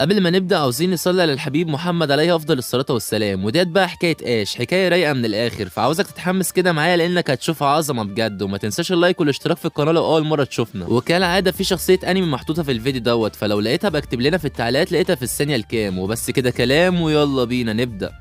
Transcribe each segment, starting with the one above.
قبل ما نبدأ عاوزين نصلي على الحبيب محمد عليه أفضل الصلاة والسلام. وديت بقى حكاية ايش حكاية رايقة من الآخر، فعاوزك تتحمس كده معايا لأنك هتشوف عظمة بجد. وما تنساش اللايك والاشتراك في القناة لو أول مرة تشوفنا. وكالعادة في شخصية أنمي محطوطة في الفيديو دوت، فلو لقيتها بكتب لنا في التعليقات لقيتها في الثانية الكام. وبس كده كلام ويلا بينا نبدأ.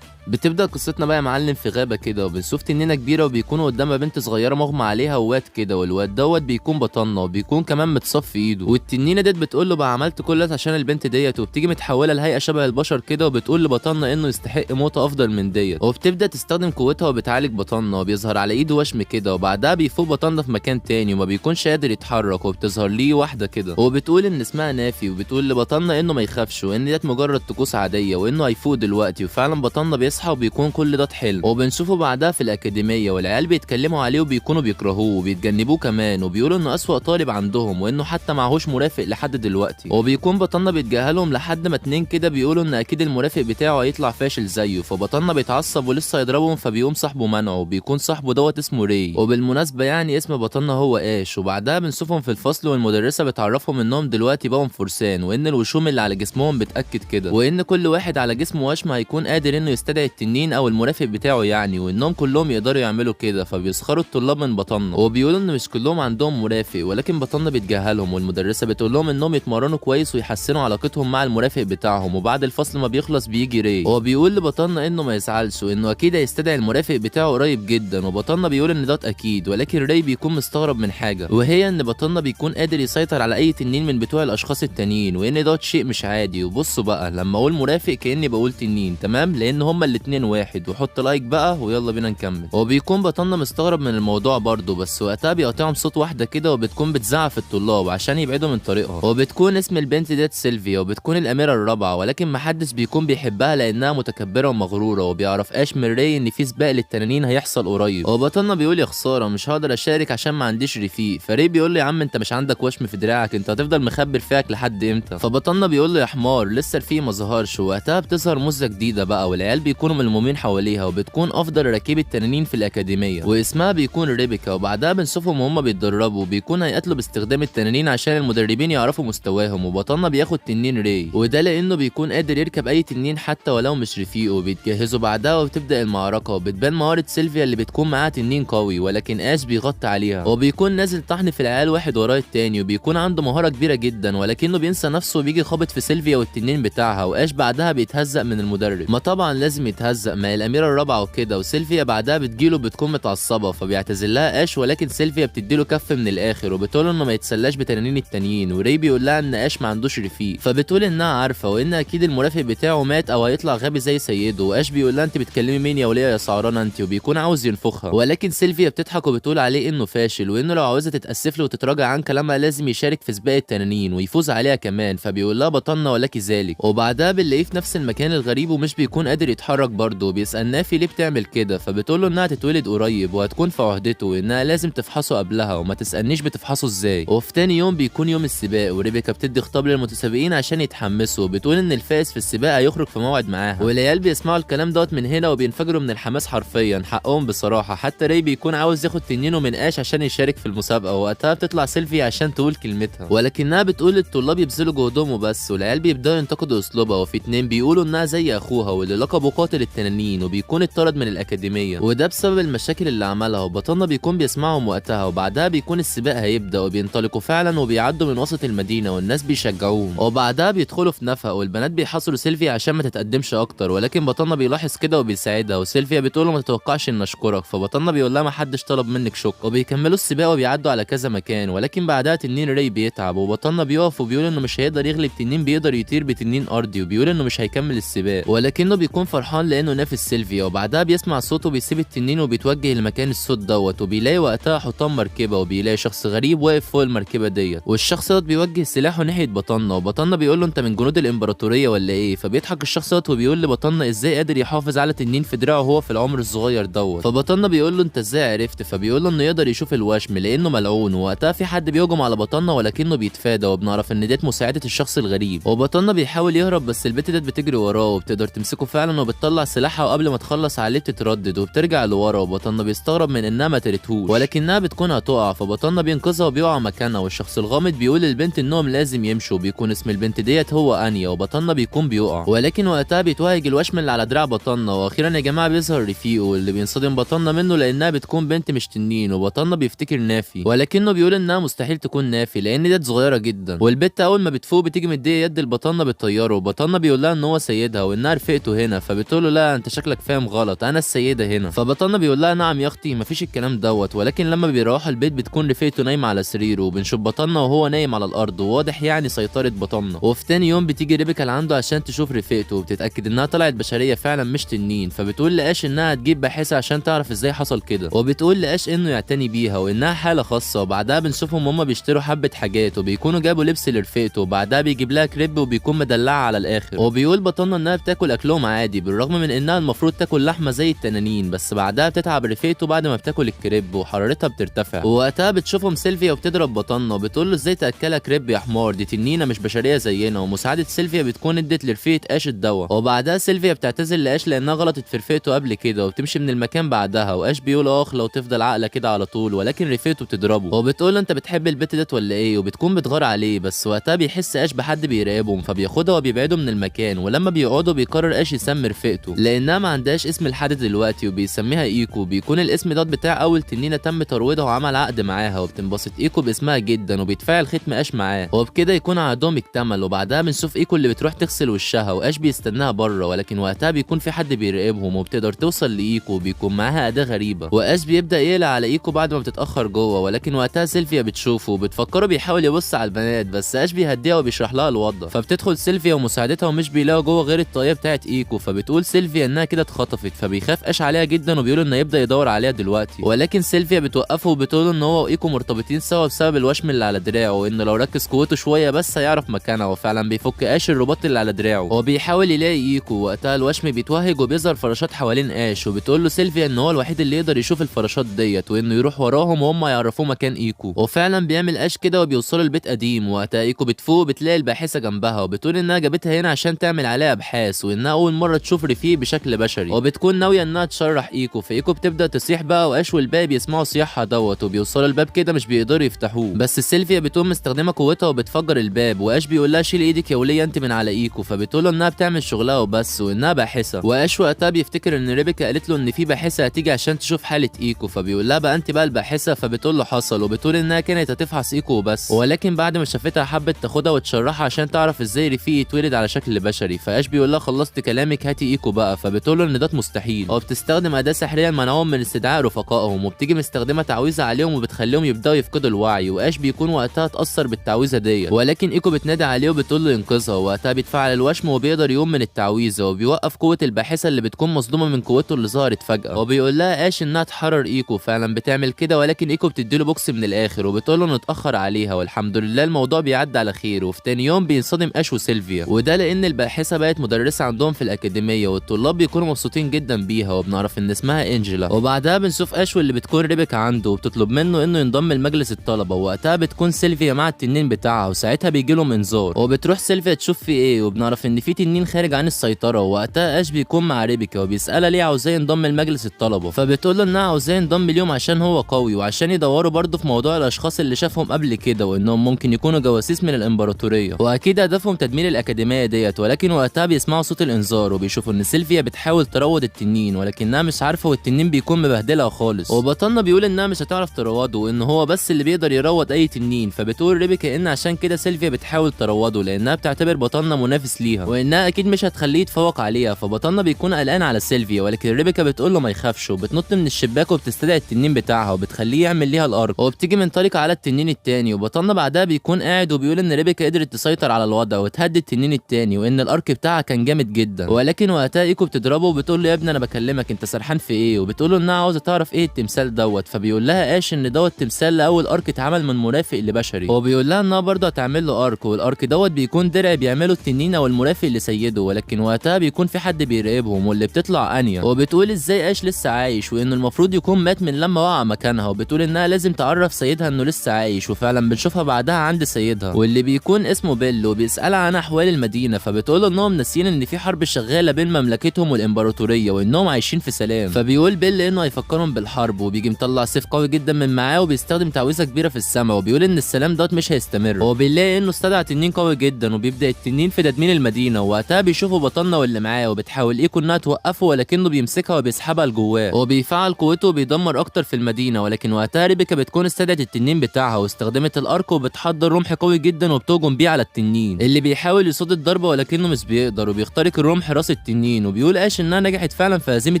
بتبدأ قصتنا بقى يا معلم في غابة كده، وبنشوف تنينة كبيرة وبيكون قدامها بنت صغيرة مغمى عليها وواد كده، والواد دوت بيكون بطنة وبيكون كمان متصاب في ايده. والتنينة ديت بتقول له بقى عملت كل ده عشان البنت ديت، وبتيجي متحولة لهيئة شبه البشر كده، وبتقول لبطنة انه يستحق موتة افضل من ديت. وبتبدأ تستخدم قوتها وبتعالج بطنة، وبيظهر على ايده وشم كده، وبعدها بيفوق بطنة في مكان تاني وما بيكونش قادر يتحرك، وبتظهر ليه واحدة كده وبتقول ان اسمها نافي، وبتقول لبطنة انه ما يخافش وان ديت مجرد طقوس عادية وانه هيفوق دلوقتي. وفعلا بطنة بيصحى وبيكون كل ده حلم. وبنشوفه بعدها في الأكاديمية والعيال بيتكلموا عليه وبيكونوا بيكرهوه وبيتجنبوه كمان، وبيقولوا انه أسوأ طالب عندهم وانه حتى معهوش مرافق لحد دلوقتي. وبيكون بطنة بيتجاهلهم لحد ما اتنين كده بيقولوا ان اكيد المرافق بتاعه هيطلع فاشل زيه. فبطنة بيتعصب ولسه يضربهم، فبيقوم صاحبه منعه، وبيكون صاحبه دوت اسمه ري. وبالمناسبة يعني اسم بطنة هو ايش. وبعدها بنشوفهم في الفصل والمدرسة بتعرفهم انهم دلوقتي بقوا فرسان، وان الوشوم اللي على جسمهم بتأكد كده، وان كل واحد على جسمه وشم هيكون قادر انه يستدعي التنين او المرافق بتاعه يعني، وانهم كلهم يقدروا يعملوا كده. فبيسخروا الطلاب من بطنة وبيقولوا ان مش كلهم عندهم مرافق، ولكن بطنة بيتجاهلهم. والمدرسة بتقول لهم انهم يتمرنوا كويس ويحسنوا علاقتهم مع المرافق بتاعهم. وبعد الفصل ما بيخلص بيجي ري، هو بيقول لبطنة انه ما يزعلش وانه اكيد هيستدعي المرافق بتاعه قريب جدا. وبطنة بيقول ان ده اكيد، ولكن ري بيكون مستغرب من حاجة، وهي ان بطنة بيكون قادر يسيطر على اي تنين من بتوع الاشخاص التانيين، وان ده شيء مش عادي. وبصوا بقى لما اقول مرافق كاني بقول تنين، تمام؟ لان هما الاتنين واحد. وحط لايك بقى ويلا بينا نكمل. وبيكون بطنة مستغرب من الموضوع برضه، بس وقتها بيقطعهم صوت واحدة كده وبتكون بتزعق في الطلاب عشان يبعدوا من طريقها. وبتكون اسم البنت ديت سيلفيا، وبتكون الاميرة الرابعة، ولكن محدش بيكون بيحبها لانها متكبرة ومغرورة. وبيعرف اش من ري ان في سباق للتنانين هيحصل قريب. وبطنة بيقول يا خسارة مش هقدر اشارك عشان ما عنديش رفيق. فري بيقول له يا عم انت مش عندك وشم في دراعك، انت هتفضل مخبي رفيقك لحد امتى؟ فبطنة بيقول له يا حمار لسه الرفيق ما ظهرش. وقتها بتظهر موزة جديدة بقى، والعيال بيكونوا ملمومين حواليها، وبتكون افضل راكبة تنانين في الاكاديمية واسمها بيكون ريبيكا. وبعدها بنشوفهم وهم بيتدربوا، بيكون هيقتلوا باستخدام التنانين عشان المدربين يعرفوا مستواهم. وبطنة بياخد تنين ري، وده لانه بيكون قادر يركب اي تنين حتى ولو مش رفيقه. وبيتجهزوا بعدها وبتبدا المعركة، وبتبان مهارة سيلفيا اللي بتكون معاها تنين قوي، ولكن اش بيغطي عليها. وبيكون نازل طحن في العيال واحد وراه التاني، وبيكون عنده مهارة كبيرة جدا، ولكنه بينسى نفسه وبيجي خابط في سيلفيا والتنين بتاعها. واش بعدها بيتهزق من المدرب، ما طبعا لازم يتهزق، ما الاميرة الرابعة وكده. وسيلفيا بعدها بتجيله بتكون متعصبة، فبيعتذر لها اش، ولكن سيلفيا بتديله كف من الاخر وبتقول انه ما يتسلاش بتنانين التانيين. وري بيقول لها ان اش ما عندوش رفيق، فبتقول انها عارفة وان اكيد المرافق بتاعه مات او هيطلع غبي زي سيده. واش بيقول لها انت بتكلمي مين يا وليه يا سعرانة انت، وبيكون عاوز ينفخها، ولكن سيلفيا بتضحك وبتقول عليه انه فاشل، وانه لو عاوزة تتأسف له وتتراجع عن كلامها لازم يشارك في سباق التنانين ويفوز عليها كمان. فبيقول لها بطلنا ولك ذلك. وبعدها بنلاقيه في نفس المكان الغريب ومش بيكون قادر يتحرك برضه، وبيسأل نافي ليه بتعمل كده، فبتقول له انها تتولد قريب وهتكون في عهدته وانها لازم تفحصه قبلها، وما تسألنيش بتفحصه ازاي. وفي تاني يوم بيكون يوم السباق، وريبيكا بتدي خطاب للمتسابقين عشان يتحمسوا، بتقول ان الفائز في السباق هيخرج في موعد معاها. والعيال بيسمعوا الكلام دوت من هنا وبينفجروا من الحماس حرفيا، حقهم بصراحة. حتى ري بيكون عاوز ياخد تنينه من اش عشان يشارك في المسابقة. ووقتها بتطلع سيلفيا عشان تقول كلمتها، ولكنها بتقول للطلاب يبذلوا جهدهم وبس. والعيال بيبداوا ينتقدوا اسلوبها، وفي اتنين بيقولوا انها زي اخوها واللي لقبه قاتل التنانين، وبيكون اتطرد من الاكاديمية وده بسبب المشاكل اللي عملها. وبطنة بيكون بيسمعهم وقتها، وبعدها بيكون السباق هيبدا وبينطلقوا فعلا وبيعدوا من وسط المدينة والناس بيشجعوهم. وبعدها بيدخلوا في نفق والبنات بيحاصروا سيلفيا عشان ما تتقدمش اكتر، ولكن بطنة بيلاحظ كده وبيساعدها. وسيلفيا بتقول له ما تتوقعش ان اشكرك، فبطنة بيقول لها ما حدش طلب منك شكر. وبيكملوا السباق وبيعدوا على كذا مكان، ولكن بعدها تنين ري بيتعب، وبطنة بيقف وبيقول انه مش هيقدر يغلب تنين بيقدر يطير بتنين ارضي، وبيقول انه مش هيكمل السباق، ولكنه بيكون فرحان لانه نافس سيلفيا. وبعدها بيسمع صوته وبيسيب التنين وبيتوجه لمكان الصوت دوت، وبيلاقي وقتها حطام مركبه، وبيلاقي شخص غريب واقف فوق المركبه ديت، والشخص دوت بيوجه سلاحه ناحيه بطنة. وبطنة بيقول له انت من جنود الامبراطوريه ولا ايه؟ فبيضحك الشخص دوت وبيقول لبطنة ازاي قادر يحافظ على تنين في دراعه وهو في العمر الصغير دوت. فبطنة بيقول له انت ازاي عرفت؟ فبيقول له انه يقدر يشوف الوشم لانه ملعون. ووقتها في حد بيهجم على بطنة ولكنه بيتفادى، وبنعرف ان ديت مساعده الشخص الغريب. وبطنة بيحاول يهرب بس البت ديت بتجري وراه وبتقدر تمسكه فعلا، وبتطلع بتطلع سلاحها وقبل ما تخلص عليه بتتردد وبترجع لورا، وبطلنا بيستغرب من انها ما ترتهوش ولكنها بتكون هتقع، فبطلنا بينقذها وبيقع مكانها، والشخص الغامض بيقول للبنت انهم لازم يمشوا، بيكون اسم البنت ديت هو انيا، وبطلنا بيكون بيقع ولكن وقتها بيتوهج الوشم اللي على دراع بطلنا. واخيرا يا جماعه بيظهر رفيقه اللي بينصدم بطلنا منه لانها بتكون بنت مش تنين، وبطلنا بيفتكر نافي ولكنه بيقول انها مستحيل تكون نافي لان ديت صغيره جدا. والبت اول ما بتفوق بتيجي مديه يد البطلنا بتطيره، وبطلنا بيقول لها ان هو سيدها وانها رفيقته هنا، فبتقول له لا انت شكلك فاهم غلط، انا السيده هنا. فبطلنا بيقول لها نعم يا اختي مفيش الكلام دوت. ولكن لما بيروحوا البيت بتكون رفيقته نايمه على سريره، وبنشوف بطلنا وهو نايم على الارض، وواضح يعني سيطره بطلنا. وفي تاني يوم بتيجي ريبيكا لعنده عشان تشوف رفيقته وبتتاكد انها طلعت بشريه فعلا مش تنين، فبتقول لاش انها هتجيب باحثه عشان تعرف ازاي حصل كده، وبتقول لاش انه يعتني بيها وانها حاله خاصه. وبعدها بنشوفهم هما بيشتروا حبه حاجات وبيكونوا جابوا لبس لرفيقته، وبعدها بيجيب لها كريب وبيكون مدلعها على الاخر. وبيقول بطلنا انها بتاكل اكلهم عادي بالرغم من انها المفروض تاكل لحمه زي التنانين، بس بعدها بتتعب رفيقته بعد ما بتاكل الكريب وحرارتها بترتفع. ووقتها بتشوفهم سيلفيا وبتضرب بطلنا وبتقول له ازاي تاكلها كريب يا حمار، دي تنينه مش بشريه زينا. ومساعده سيلفيا بتكون ادت لرفيقه اش الدواء. وبعدها سيلفيا بتعتذر لاش لانها غلطت في رفيقته قبل كده وبتمشي من المكان بعدها، واش بيقول اخ لو تفضل عاقله كده على طول، ولكن رفيقته بتضربه وبتقول له انت بتحب البت ديت ولا ايه، وبتكون بتغار عليه. بس وقتها بيحس اش بحد بيراقبهم فبياخدها وبيبعدوا من المكان. ولما بيقعدوا بيقرر اش يسمي رفيقته لانها ما عندهاش اسم لحد دلوقتي وبيسميها ايكو. بيكون الاسم ده بتاع اول تنينه تم ترويضها وعمل عقد معاها، وبتنبسط ايكو باسمها جدا وبيتفاعل ختم اش معاه، وبكده يكون عقدهم اكتمل. وبعدها بنشوف ايكو اللي بتروح تغسل وشها واش بيستناها بره، ولكن وقتها بيكون في حد بيراقبهم وبتقدر توصل لايكو وبيكون معاها اداه غريبه. واش بيبدا يقلق على ايكو بعد ما بتتاخر جوه، ولكن وقتها سيلفيا بتشوفه وبتفكره بيحاول يبص على البنات، بس اش بيهديها وبيشرح لها الوضع. فبتدخل سيلفيا ومساعدتها ومش بيلاقوا جوه غير الطاقيه بتاعت ايكو، فبتقول سيلفيا انها كده اتخطفت، فبيخاف اش عليها جدا وبيقول انه يبدا يدور عليها دلوقتي. ولكن سيلفيا بتوقفه وبتقول ان هو وايكو مرتبطين سوا بسبب الوشم اللي على دراعه، وان لو ركز قوته شويه بس هيعرف مكانها. وفعلا بيفك اش الرباط اللي على دراعه وبيحاول يلاقي ايكو. وقتها الوشم بيتوهج وبيظهر فراشات حوالين اش، وبتقول له سيلفيا ان هو الوحيد اللي يقدر يشوف الفراشات ديت وانه يروح وراهم وهم يعرفوه مكان ايكو. وفعلا بيعمل اش كده وبيوصلوا لبيت قديم. وقتها ايكو بتفوق بتلاقي الباحثه جنبها وبتقول انها جابتها هنا عشان تعمل عليها ابحاث وانها اول مره تشوف رفيق بشكل بشري، وبتكون ناويه انها تشرح ايكو. فايكو بتبدا تصيح بقى واش والباقي بيسمعوا صياحها دوت وبيوصلوا الباب كده مش بيقدروا يفتحوه، بس سيلفيا بتقوم مستخدمه قوتها وبتفجر الباب. واش بيقول لها شيل ايدك يا وليه انت من على ايكو، فبتقول له انها بتعمل شغلها وبس وانها باحثه. واش وقتها بيفتكر ان ريبيكا قالت له ان في باحثه هتيجي عشان تشوف حاله ايكو، فبيقول لها بقى انت بقى الباحثه. فبتقول له حصل، وبتقول انها كانت هتفحص ايكو وبس، ولكن بعد ما شافتها حبت تاخدها وتشرحها عشان تعرف ازاي رفيق يتولد على شكل بشري. فاش بيقول لها خلصت كلامك هاتي ايكو بقى، فبتقول له ان ده مستحيل، وبتستخدم اداه سحريه لمنعهم من استدعاء رفقائهم، وبتيجي مستخدمه تعويذه عليهم وبتخليهم يبداوا يفقدوا الوعي. واش بيكون وقتها اتاثر بالتعويذه ديت، ولكن ايكو بتنادي عليه وبتقول له ينقذها. وقتها بيتفعل الوشم وبيقدر يقوم من التعويذه وبيوقف قوه الباحثه اللي بتكون مصدومه من قوته اللي ظهرت فجاه، وبيقول لها اش انها تحرر ايكو. فعلا بتعمل كده، ولكن ايكو بتديله بوكس من الاخر وبتقول له انه اتاخر عليها، والحمد لله الموضوع بيعدي على خير. وفي تاني يوم بينصدم اش وسيلفيا، وده لان الباحثه بقت مدرسه عندهم في الاكاديميه والطلاب بيكونوا مبسوطين جدا بيها، وبنعرف ان اسمها انجلا. وبعدها بنشوف اش واللي بتكون ريبيكا عنده وبتطلب منه انه ينضم لمجلس الطلبه. ووقتها بتكون سيلفيا مع التنين بتاعها، وساعتها بيجي لهم انذار وبتروح سيلفيا تشوف في ايه، وبنعرف ان في تنين خارج عن السيطره. ووقتها اش بيكون مع ريبيكا وبيسالها ليه عاوزاه ينضم لمجلس الطلبه، فبتقول له انها عاوزاه ينضم ليهم عشان هو قوي وعشان يدوروا برضه في موضوع الاشخاص اللي شافهم قبل كده وانهم ممكن يكونوا جواسيس من الامبراطوريه، واكيد هدفهم تدمير الاكاديميه ديت. ولكن وقتها بيسمعوا صوت الانذار وبيشوفوا ان سيلفيا بتحاول تروض التنين ولكنها مش عارفه، والتنين بيكون مبهدلها خالص. وبطلنا بيقول انها مش هتعرف تروضه وان هو بس اللي بيقدر يروض اي تنين. فبتقول ريبيكا ان عشان كده سيلفيا بتحاول تروضه لانها بتعتبر بطلنا منافس ليها وانها اكيد مش هتخليه يتفوق عليها. فبطلنا بيكون قلقان على سيلفيا، ولكن ريبيكا بتقول له ما يخافش وبتنط من الشباك وبتستدعي التنين بتاعها وبتخليه يعمل ليها الارك، وبتيجي منطلقه على التنين التاني. وبطلنا بعدها بيكون قاعد وبيقول ان ريبيكا قدرت تسيطر على الوضع وتهدي التنين التاني وان الارك بتاعها كان جامد جدا. ولكن وقتها ايكو بتضربه وبتقول له يا ابني انا بكلمك انت سرحان في ايه، وبتقول له انها عاوزه تعرف ايه التمثال دوت. فبيقول لها اش ان دوت تمثال لاول ارك اتعمل من مرافق لبشري، وبيقول لها انها برضه هتعمل له ارك، والارك دوت بيكون درع بيعمله التنين او المرافق لسيده. ولكن وقتها بيكون في حد بيراقبهم واللي بتطلع انيا، وبتقول ازاي اش لسه عايش وانه المفروض يكون مات من لما وقع مكانها، وبتقول انها لازم تعرف سيدها انه لسه عايش. وفعلا بنشوفها بعدها عند سيدها واللي بيكون اسمه بيل وبيسالها عن احوال المدينه، فبتقول انهم ناسيين ان في حرب شغاله بين مملكتهم والامبراطوريه وانهم عايشين في سلام. فبيقول بيل انه هيفكرهم بالحرب، وبيجي مطلع سيف قوي جدا من معاه وبيستخدم تعويذه كبيره في السماء، وبيقول ان السلام دوت مش هيستمر. هو بيلاقي انه استدعى تنين قوي جدا، وبيبدا التنين في تدمير المدينه، ووقتها بيشوفوا بطلنا واللي معاه وبتحاول ايكو انها توقفه، ولكنه بيمسكها وبيسحبها لجواه وبيفعل قوته وبيدمر اكتر في المدينه. ولكن وقتها ريبيكا بتكون استدعت التنين بتاعها واستخدمت الارك وبتحضر رمح قوي جدا وبتهجم بيه على التنين اللي بيحاول يصد الضربه، ولكنه مش بيقدر وبيخترق الرمح راس التنين. وبيقول اش انها نجحت فعلا في هزيمه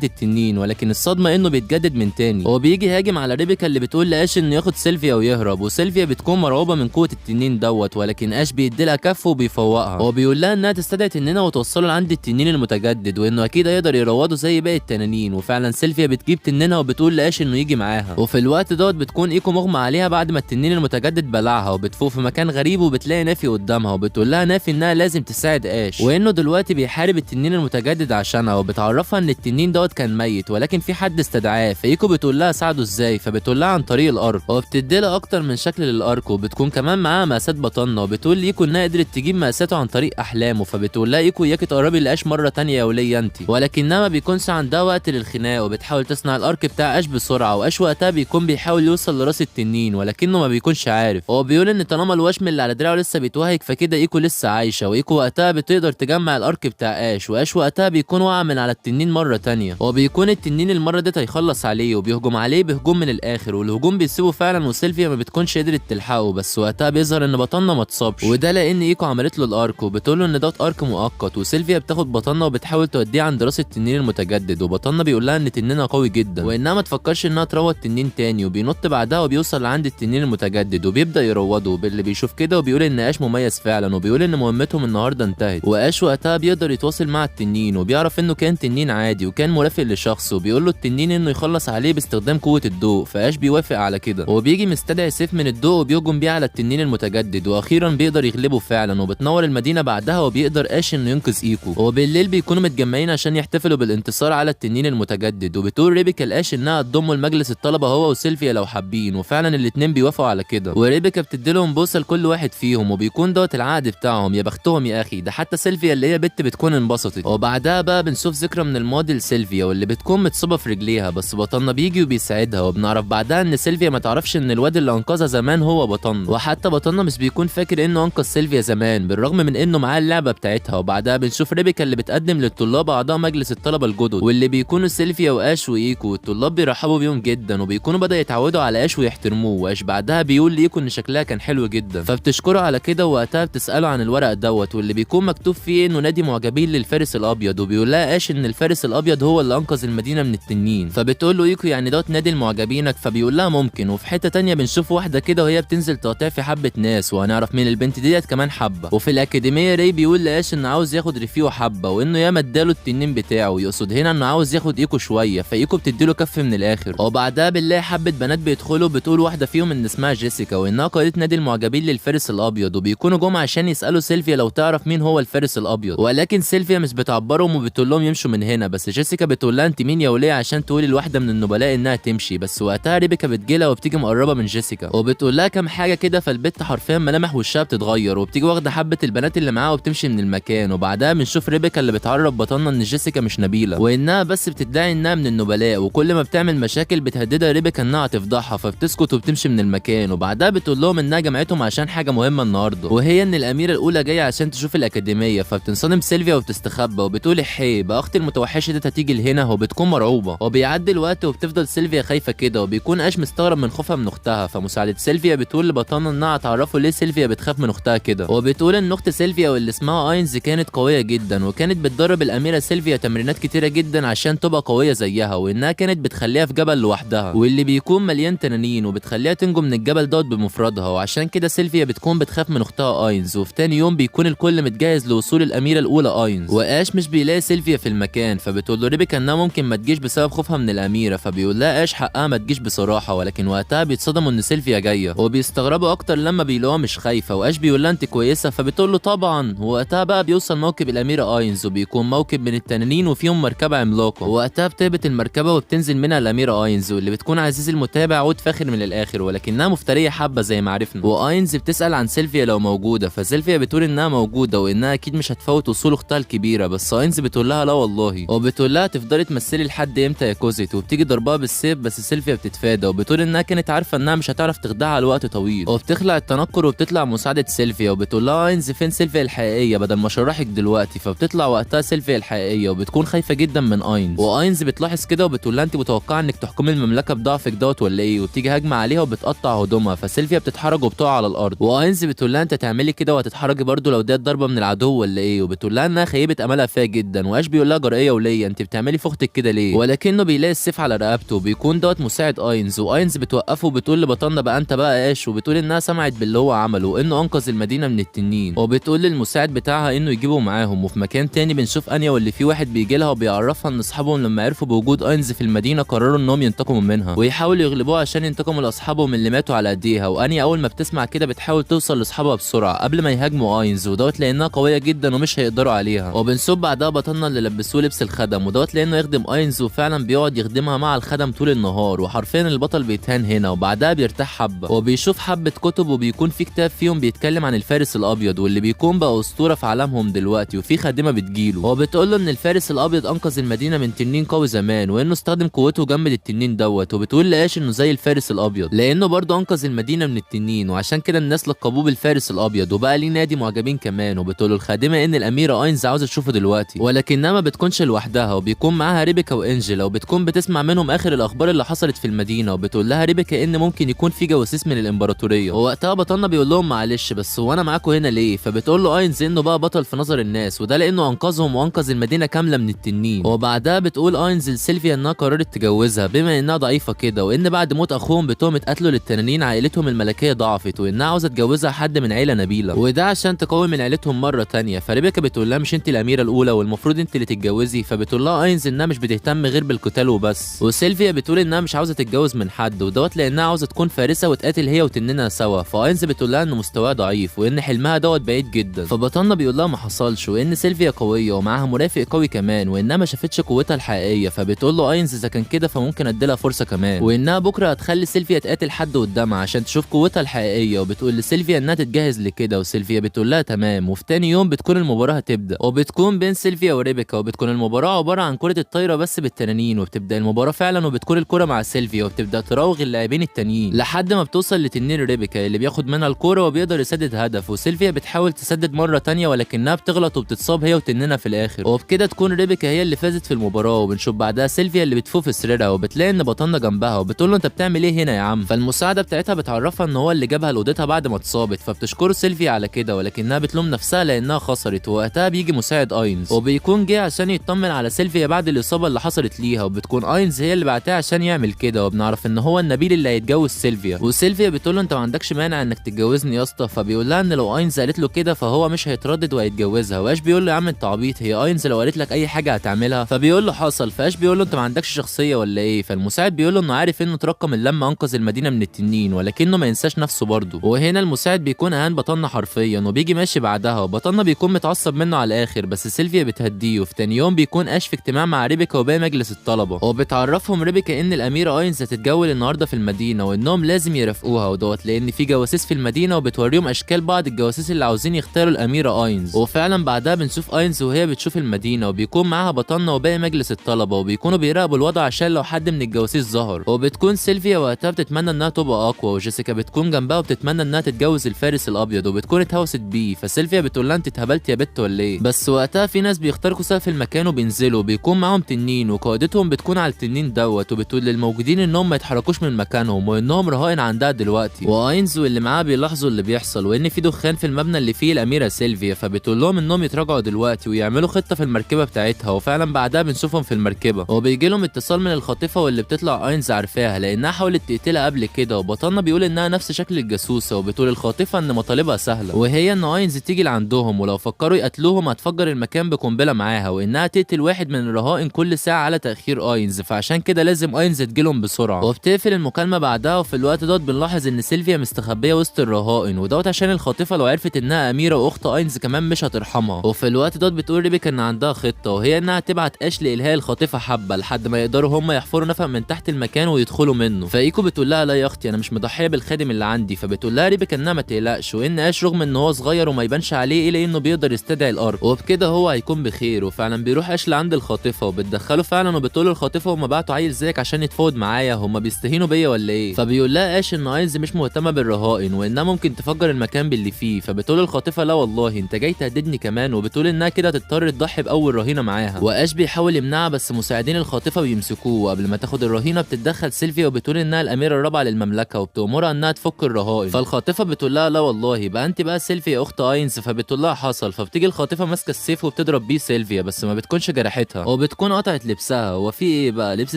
التنين، ولكن الصدمه انه بيتجدد من تاني. هو بيجي هاجم على ريبيكا اللي بتقول لاش انه ياخد سيلفيا ويهرب، وسيلفيا بتكون مرعوبه من قوه التنين دوت، ولكن اش بيديلها كف وبيفوقها. هو بيقول لها انها تستدعي تنينها وتوصله لعند التنين المتجدد، وانه اكيد هيقدر يروضه زي باقي التنانين. وفعلا سيلفيا بتجيب تنينها وبتقول لاش انه يجي معاها. وفي الوقت دوت بتكون ايكو مغمى عليها بعد ما التنين المتجدد بلعها، وبتفوق في مكان غريب وبتلاقي نافي قدامها، وبتقول لها نافي انها لازم تساعد اش، وانه دلوقتي بيحارب التنين المتجدد عشانها، وبتعرفها ان التنين دوت كان ميت ولكن في حد استدعاه. فايكو بتقول لها ساعده ازاي، فبتقول لها عن طريق الارك، وبتدي لها اكتر من شكل للارك، وبتكون كمان معاها مقاسات بطنه، وبتقول لايكو انها قدرت تجيب مقاساته عن طريق احلامه. فبتقول لها ايكو اياكي تقربي لاش مره تانية يا وليه انت، ولكنها ما بيكونش عندها وقت للخناق، وبتحاول تصنع الارك بتاع اش بسرعه. واش وقتها بيكون بيحاول يوصل لراس التنين ولكنه ما بيكونش عارف. هو بيقول ان طالما الوشم اللي على دراعه لسه بيتوهج فكده ايكو لسه عايشه، وايكو وقتها بتقدر تجمع الارك بتاع اش، واش وقتها بيكون وقع من على التنين مره تانية. هو بيكون التنين المره دي هيخلص عليه وبيهجم عليه بهجوم من الاخر، والهجوم بيسيبه فعلا، وسيلفيا ما بتكونش قدرت تلحقه. بس وقتها بيظهر ان بطلنا ما اتصابش، وده لان ايكو عملت له الارك وبتقول له ان دوت ارك مؤقت. وسيلفيا بتاخد بطلنا وبتحاول توديه عند راس التنين المتجدد، وبطلنا بيقول لها ان تنينها قوي جدا وانها ما تفكرش انها تروض تنين تاني. وبينط بعدها وبيوصل لعند التنين المتجدد وبيبدا يروضه. باللي بيشوف كده وبيقول ان اش مميز فعلا، وبيقول ان مهمتهم النهارده انتهت. واش وقتها بيقدر يتواصل مع التنين وبيعرف انه كان تنين عادي وكان مرافق لشخص، وبيقول له التنين انه يخلص عليه باستخدام قوه الضوء. فاش بيوافق على كده، وبيجي مستدعي سيف من الضوء وبيهجم بيه على التنين المتجدد، واخيرا بيقدر يغلبه فعلا. وبتنور المدينه بعدها وبيقدر اش انه ينقذ ايكو. وبالليل بيكونوا متجمعين عشان يحتفلوا بالانتصار على التنين المتجدد، وبتقول ريبيكا لاش انها تضمه لمجلس الطلبه هو وسيلفيا لو حابين، وفعلا الاتنين بيوافقوا على كده. وريبيكا بتديلهم بوسه لكل واحد فيهم، وبيكون دوت العقد بتاعهم. يا بختهم يا اخي، ده حتى سيلفيا اللي هي بنت بتكون انبسطت. وبعدها بقى بنشوف ذكرى من الماضي لسيلفيا واللي بتكون متصابه في رجليها، بس بطلنا بيجي وبيساعدها. وبنعرف بعدها ان سيلفيا ما تعرفش ان الواد اللي انقذها زمان هو بطلنا، وحتى بطلنا مش بيكون فاكر انه انقذ سيلفيا زمان بالرغم من انه معاه اللعبه بتاعتها. وبعدها بنشوف ريبيكا اللي بتقدم للطلاب اعضاء مجلس الطلبه الجدد، واللي بيكونوا سيلفيا واش وايكو. والطلاب بيرحبوا بيهم جدا وبيكونوا بدأوا يتعودوا على اش ويحترموه. واش بعدها بيقول ليكو ان شكلها كان حلو جدا، فبتشكره على كده. ووقتها بتساله عن الورق دوت، واللي بيكون مكتوب فيه انه نادي معجبين للفارس الابيض. وبيقول لها اش ان الفارس الابيض هو اللي انقذ المدينه من التنين. فبتقول له ايكو يعني دوت نادي المعجبينك؟ فبيقول لها ممكن. وفي حته تانية بنشوف واحده كده وهي بتنزل تقطيع في حبه ناس، وهنعرف مين البنت ديت كمان حبه. وفي الاكاديميه ري بيقول لاش انه عاوز ياخد ريفيو حبه، وانه ياما اداله التنين بتاعه، يقصد هنا انه عاوز ياخد ايكو شويه. فايكو بتديله كف من الاخر. وبعدها بنلاقي حبه بنات بيدخلوا، بتقول واحده فيهم ان اسمها جيسيكا وانها قائده نادي المعجبين للفارس الابيض، وبيكونوا جم عشان يسالوا سيلفيا لو تعرف مين هو الفارس الابيض. ولكن سيلفيا مش بتعبرهم وبتقول لهم يمشوا من هنا. بس جيسيكا بتقول لها انت مين يا وليه عشان تقولي لواحده من النبلاء انها تمشي. بس وقتها ريبيكا بتجيلها وبتيجي مقربه من جيسيكا وبتقول لها كام حاجه كده. فالبت حرفيا ملامح وشها بتتغير، وبتيجي واخده حبه البنات اللي معاها وبتمشي من المكان. وبعدها بنشوف ريبيكا اللي بتعرف بطلنا ان جيسيكا مش نبيله، وانها بس بتدعي انها من النبلاء، وكل ما بتعمل مشاكل بتهددها ريبيكا انها هتفضحها. فبتسكت وبتمشي من المكان. وبعدها بتقول لهم انها جمعتهم عشان حاجه مهمه النهارده، وهي ان الاميره الاولى جايه عشان تشوف الاكاديميه. فبتنصدم سيلفيا وبتستخبى وبتقول احي بقى اختي المتوحشه دي هتيجي لهنا، وبتكون مرعوبه. وبيعدي الوقت وبتفضل سيلفيا خايفه كده، وبيكون اش مستغرب من خوفها من اختها. فمساعده سيلفيا بتقول لبطلنا انها هتعرفه ليه سيلفيا بتخاف من اختها كده. وبتقول ان اخت سيلفيا واللي اسمها اينز كانت قويه جدا، وكانت بتدرب الاميره سيلفيا تمرينات كتيره جدا عشان تبقى قويه زيها، وانها كانت بتخليها في جبل لوحدها واللي بيكون مليان تنانين، وبتخليها تنجو من الجبل دوت بمفردها. وعشان كده سيلفيا بتكون بتخاف من اختها اينز. وفي تاني يوم بيكون الكل متجهز لوصول الاميره الاولى اينز، واش مش بيلاقي سيلفيا في المكان. فبتقول له ريبيكا انها ممكن ما تجيش بسبب خوفها من الاميره. فبيقول لها اش حقها ما تجيش بصراحه، ولكن وقتها بيتصدموا ان سيلفيا جايه، وبيستغربوا اكتر لما بيلاقوها مش خايفه. واش بيقول لها انت كويسه؟ فبتقول له طبعا. ووقتها بقى بيوصل موكب الاميره اينز، وبيكون موكب من التنانين وفيهم مركبه عملاقه. ووقتها بتهبط المركبه وبتنزل منها الاميره اينز، واللي بتكون عزيز المتابع عود فاخر من الاخر، ولكنها مفتريه حبه زي ما عرفنا. واينز بتسال عن سيلفيا لو موجوده. فسيلفيا بتقول انها موجوده وانها اكيد مش هتفوت وصول اختها الكبيره. بس اينز بتقول لها لا والله، وبتقول لها تفضلي تمثلي لحد امتى يا كوزيت، وبتيجي ضربها بالسيف بس سيلفيا بتتفادى وبتقول انها كانت عارفه انها مش هتعرف تخدعها لوقت طويل، وبتخلع التنكر وبتطلع مساعده سيلفيا وبتقول لها اينز فين سيلفيا الحقيقيه بدل ما اشرحك دلوقتي، فبتطلع وقتها سيلفيا الحقيقيه وبتكون خايفه جدا من اينز، واينز بتلاحظ كده وبتقول لها انت متوقعه انك تحكمي المملكه بضعفك دوت ولا ايه، وبتيجي هجمه عليها وبتقطع هدومها، فسيلفيا بتتحرج وبتقع على الارض، واينز بتقول لها انت تعملي كده وهتتحرجي برده لو ديت ضربه من العدو ولا ايه، وبتقول لها انها خيبه املها فيها جدا، واش بيقول لها جرأيه وليه انت بتعملي في اختك كده ليه، ولكنه بيلاقي السيف على رقبته وبيكون دوت مساعد اينز، واينز بتوقفه وبتقول لبطلنا بقى انت بقى اش، وبتقول انها سمعت باللي هو عمله وانه انقذ المدينه من التنين، وبتقول للمساعد بتاعها انه يجيبه معاهم. وفي مكان تاني بنشوف انيا واللي فيه واحد بيجي لها وبيعرفها ان اصحابهم لما عرفوا بوجود اينز في المدينه قرروا انهم ينتقموا منها ويحاولوا يغلبوها عشان ينتقموا لاصحابهم اللي ماتوا على ايديها، وانيا اول ما بتسمع كده بتحاول توصل لاصحابها بسرعه قبل ما يهاجموا اينز ودوت لانها قويه جدا ومش هيقدروا عليها، وبنشوف بعدها بطلنا اللي لبسوه لبس الخدم ودوت لانه يخدم اينز، وفعلا بيقعد يخدمها مع الخدم طول النهار، وحرفيا البطل بيتهان هنا وبعدها بيرتاح حبه وبيشوف حبه كتب وبيكون في كتاب فيهم بيتكلم عن الفارس الابيض واللي بيكون بقى اسطوره في عالمهم دلوقتي، وفي خادمه بتجيله وبتقول له ان الفارس الابيض انقذ المدينه من تنين قوي زمان وانه استخدم قوته جنب التنين دوت، وبتقول لاش انه زي الفارس الابيض لانه برضه انقذ المدينه من التنين وعشان كده الناس لقبوه بالفارس الابيض، وبقى ليه نادي معجبين كمان، وبتقول له الخادمه ان الاميره اينز عاوزه تشوفه دلوقتي ولكنها ما بتكونش لوحدها وبيكون معاها ريبيكا وانجلا، وبتكون بتسمع منهم اخر الاخبار اللي حصلت في المدينه، وبتقول لها ريبيكا ان ممكن يكون في جواسيس من الامبراطوريه، ووقتها بطلنا بيقول لهم معلش بس هو انا معاكم هنا ليه، فبتقول له اينز انه بقى بطل في نظر الناس وده لانه انقذهم وانقذ المدينه كامله من التنين، وبعدها بتقول اينز لسيلفيا انها قررت تجوزها بما انها ضعيفه كده، وان بعد موت اخوهم بتهمه قتله للتنانين عائلتهم الملكيه ضعفت وانها عاوزه تجوزها حد من عيله نبيله وده عشان تقوي من عيلتهم مره تانية، فريبيكا بتقول لها مش انت الاميره الاولى والمفروض انت اللي تتجوزي، فبتقول لها اينز انها مش بتهتم غير بالقتال وبس، وسيلفيا بتقول انها مش عاوزه تتجوز من حد ودوت لانها عاوزه تكون فارسه وتقاتل هي وتنينها سوا، فاينز بتقول لها ان مستواها ضعيف وان حلمها دوت بعيد جدا، فبطلنا بيقول لها ما حصلش وان سيلفيا قويه ومعاها مرافق قوي كمان وانها ما شافتش قوتها الحقيقيه، فبتقول له اينز اذا كان كده فممكن اديلها فرصه كمان وانها بكره هتخلي سيلفيا تقاتل حد قدامها عشان تشوف قوتها الحقيقيه، وبتقول لسيلفيا انها تتجهز لكده وسيلفيا بتقول لها تمام، وفي تاني يوم بتكون المباراه هتبدا وبتكون بين سيلفيا وريبيكا، وبتكون المباراه عباره عن كره الطايره بس بالتنانين، وبتبدا المباراه فعلا وبتكون الكره مع سيلفيا وبتبدا تراوغ اللاعبين التانيين لحد ما بتوصل لتنين ريبيكا اللي بياخد منها الكوره وبيقدر يسدد هدف، وسيلفيا بتحاول تسدد مره تانية ولكنها بتغلط وبتتصاب هي وتنينها في الاخر، وبكده تكون ريبيكا هي اللي فازت في المباراه، وبنشوف بعدها سيلفيا اللي بتفوق في سريرها وبتلاقي ان بطلنا جنبها وبتقول له انت بتعمل ايه هنا يا عم، فالمساعده بتاعتها بتعرفها ان هو اللي جابها لاوضتها بعد ما اتصابت، فبتشكره سيلفيا على كده ولكنها بتلوم نفسها لانها خسرت، ووقتها بيجي مساعد اينز وبيكون جه عشان يطمن على سيلفيا بعد الاصابه اللي حصلت ليها، وبتكون اينز هي اللي بعتها عشان يعمل كده، وبنعرف ان هو النبيل اللي هيتجوز سيلفيا، وسيلفيا بتقول له انت ما عندكش مانع انك تتجوزني يا اسطى، فبيقول لها ان لو اينز قالت له كده فهو مش هيتردد وهيتجوزها، واش بيقول له يا عم انت عبيط هي اينز لو قالت لك اي حاجه هتعملها، فبيقول له حصل، فاش بيقول له انت ما عندكش شخصيه ولا ايه، فالمساعد بيقول له انه عارف انه ترقم لما انقذ المدينه من التنين ولكنه ما ينساش نفسه برضه، وهنا المساعد بيكون اهان بطلنا حرفيا وبيجي ماشي بعدها وبطلنا بيكون متعصب منه على الاخر، بس سيلفيا بتهديه، وفي تاني يوم بيكون اش في اجتماع مع ريبيكا وباقي مجلس الطلبه، وبتعرفهم ريبيكا ان الاميره اينز هتتجول النهارده في المدينه وانهم لازم يرافقوها ودوت لان في جواسيس في المدينه، وبتوريهم اشكال بعض الجواسيس اللي عاوزين يختاروا الاميره اينز، وفعلا بعدها بنشوف اينز وهي بتشوف المدينه وبيكون معاها بطلنا وباقي مجلس الطلبه وبيكونوا بيراقبوا الوضع عشان لو حد من الجواسيس ظهر، وبتكون سيلفيا وقتها بتتمنى انها تبقى اقوى، وجيسيكا بتكون جنبها وبتتمنى انها تتجوز الفارس الابيض وبتكون اتهوست بيه، فسيلفيا بتقول لها انت اتهبلت يا بت ولا ايه، بس وقتها في ناس بيخترقوا سقف المكان وبينزلوا بيكون معاهم تنين وقائدتهم بتكون على التنين دوت، وبتقول للموجودين انهم ما يتحركوش من مكانهم وانهم رهائن عندها دلوقتي، واينز واللي معاها بيلاحظوا اللي بيحصل وان في دخان في المبنى اللي فيه الاميره سيلفيا، فبتقول لهم انهم يتراجعوا دلوقتي ويعملوا خطه في المركبه بتاعتها، وفعلا بعدها بنشوفهم في المركبه وبيجي لهم اتصال من الخاطفه واللي بتطلع اينز عارفاها لانها حاولت تقتلها قبل كده، وبطلنا بيقول انها نفس شكل الجاسوسه، وبتقول الخاطفه ان مطالبها سهله وهي ان اينز تيجي لعندهم ولو فكروا يقتلوهم هتفجر المكان بقنبله معاها، وانها تقتل واحد من الرهائن كل ساعه على تاخير اينز، فعشان كده لازم اينز تجيلهم بسرعه، وبتقفل المكالمه بعدها، وفي الوقت دوت بنلاحظ ان سيلفيا مستخبيه وسط الرهائن ودوت عشان الخاطفه لو عرفت انها اميره واخت اينز كمان مش هترحمها، وفي الوقت دوت بتقول ريبيكا ان عندها خطه وهي انها تبعت اش لالهاء الخاطفه حبه لحد ما يقدروا هم يحفروا نفق من تحت المكان ويدخلوا منه، فايكو بتقول لها لا يا اختي انا مش مضحيه بالخادم اللي عندي، فبتقول لها ريبيكا انها ما تقلقش وان اش رغم ان هو صغير وما يبانش عليه الا انه بيقدر يستدعي الارض، وبكده هو هيكون يكون بخير. وفعلا بيروح اش لعند الخاطفه وبتدخله فعلا وبتقول الخاطفه هما بعتوا عيل زيك عشان يتفاوض معايا، هما بيستهينوا بيا ولا ايه؟ فبيقول لها اش ان اينز مش مهتمه بالرهائن وانها ممكن تفجر المكان باللي فيه. فبتقول الخاطفه لا والله انت جاي تهددني كمان، وبتقول انها كده هتضطر تضحي باول رهينه معاها. واش بيحاول يمنعها بس مساعدين الخاطفه بيمسكوه، وقبل ما تاخد الرهينه بتتدخل سيلفيا وبتقول انها الاميره الرابعه للمملكه وبتامرها انها تفك الرهائن. فالخاطفه بتقول لها لا والله يبقى انت بقى سيلفيا اخت اينز. فبتقول لها حصل. فبتيجي الخاطفه ماسكه السيف وبتضرب بيه سيلفيا بس ما بتكونش جرحتها وبتكون قطعت لبسها. وفي ايه بقى لبس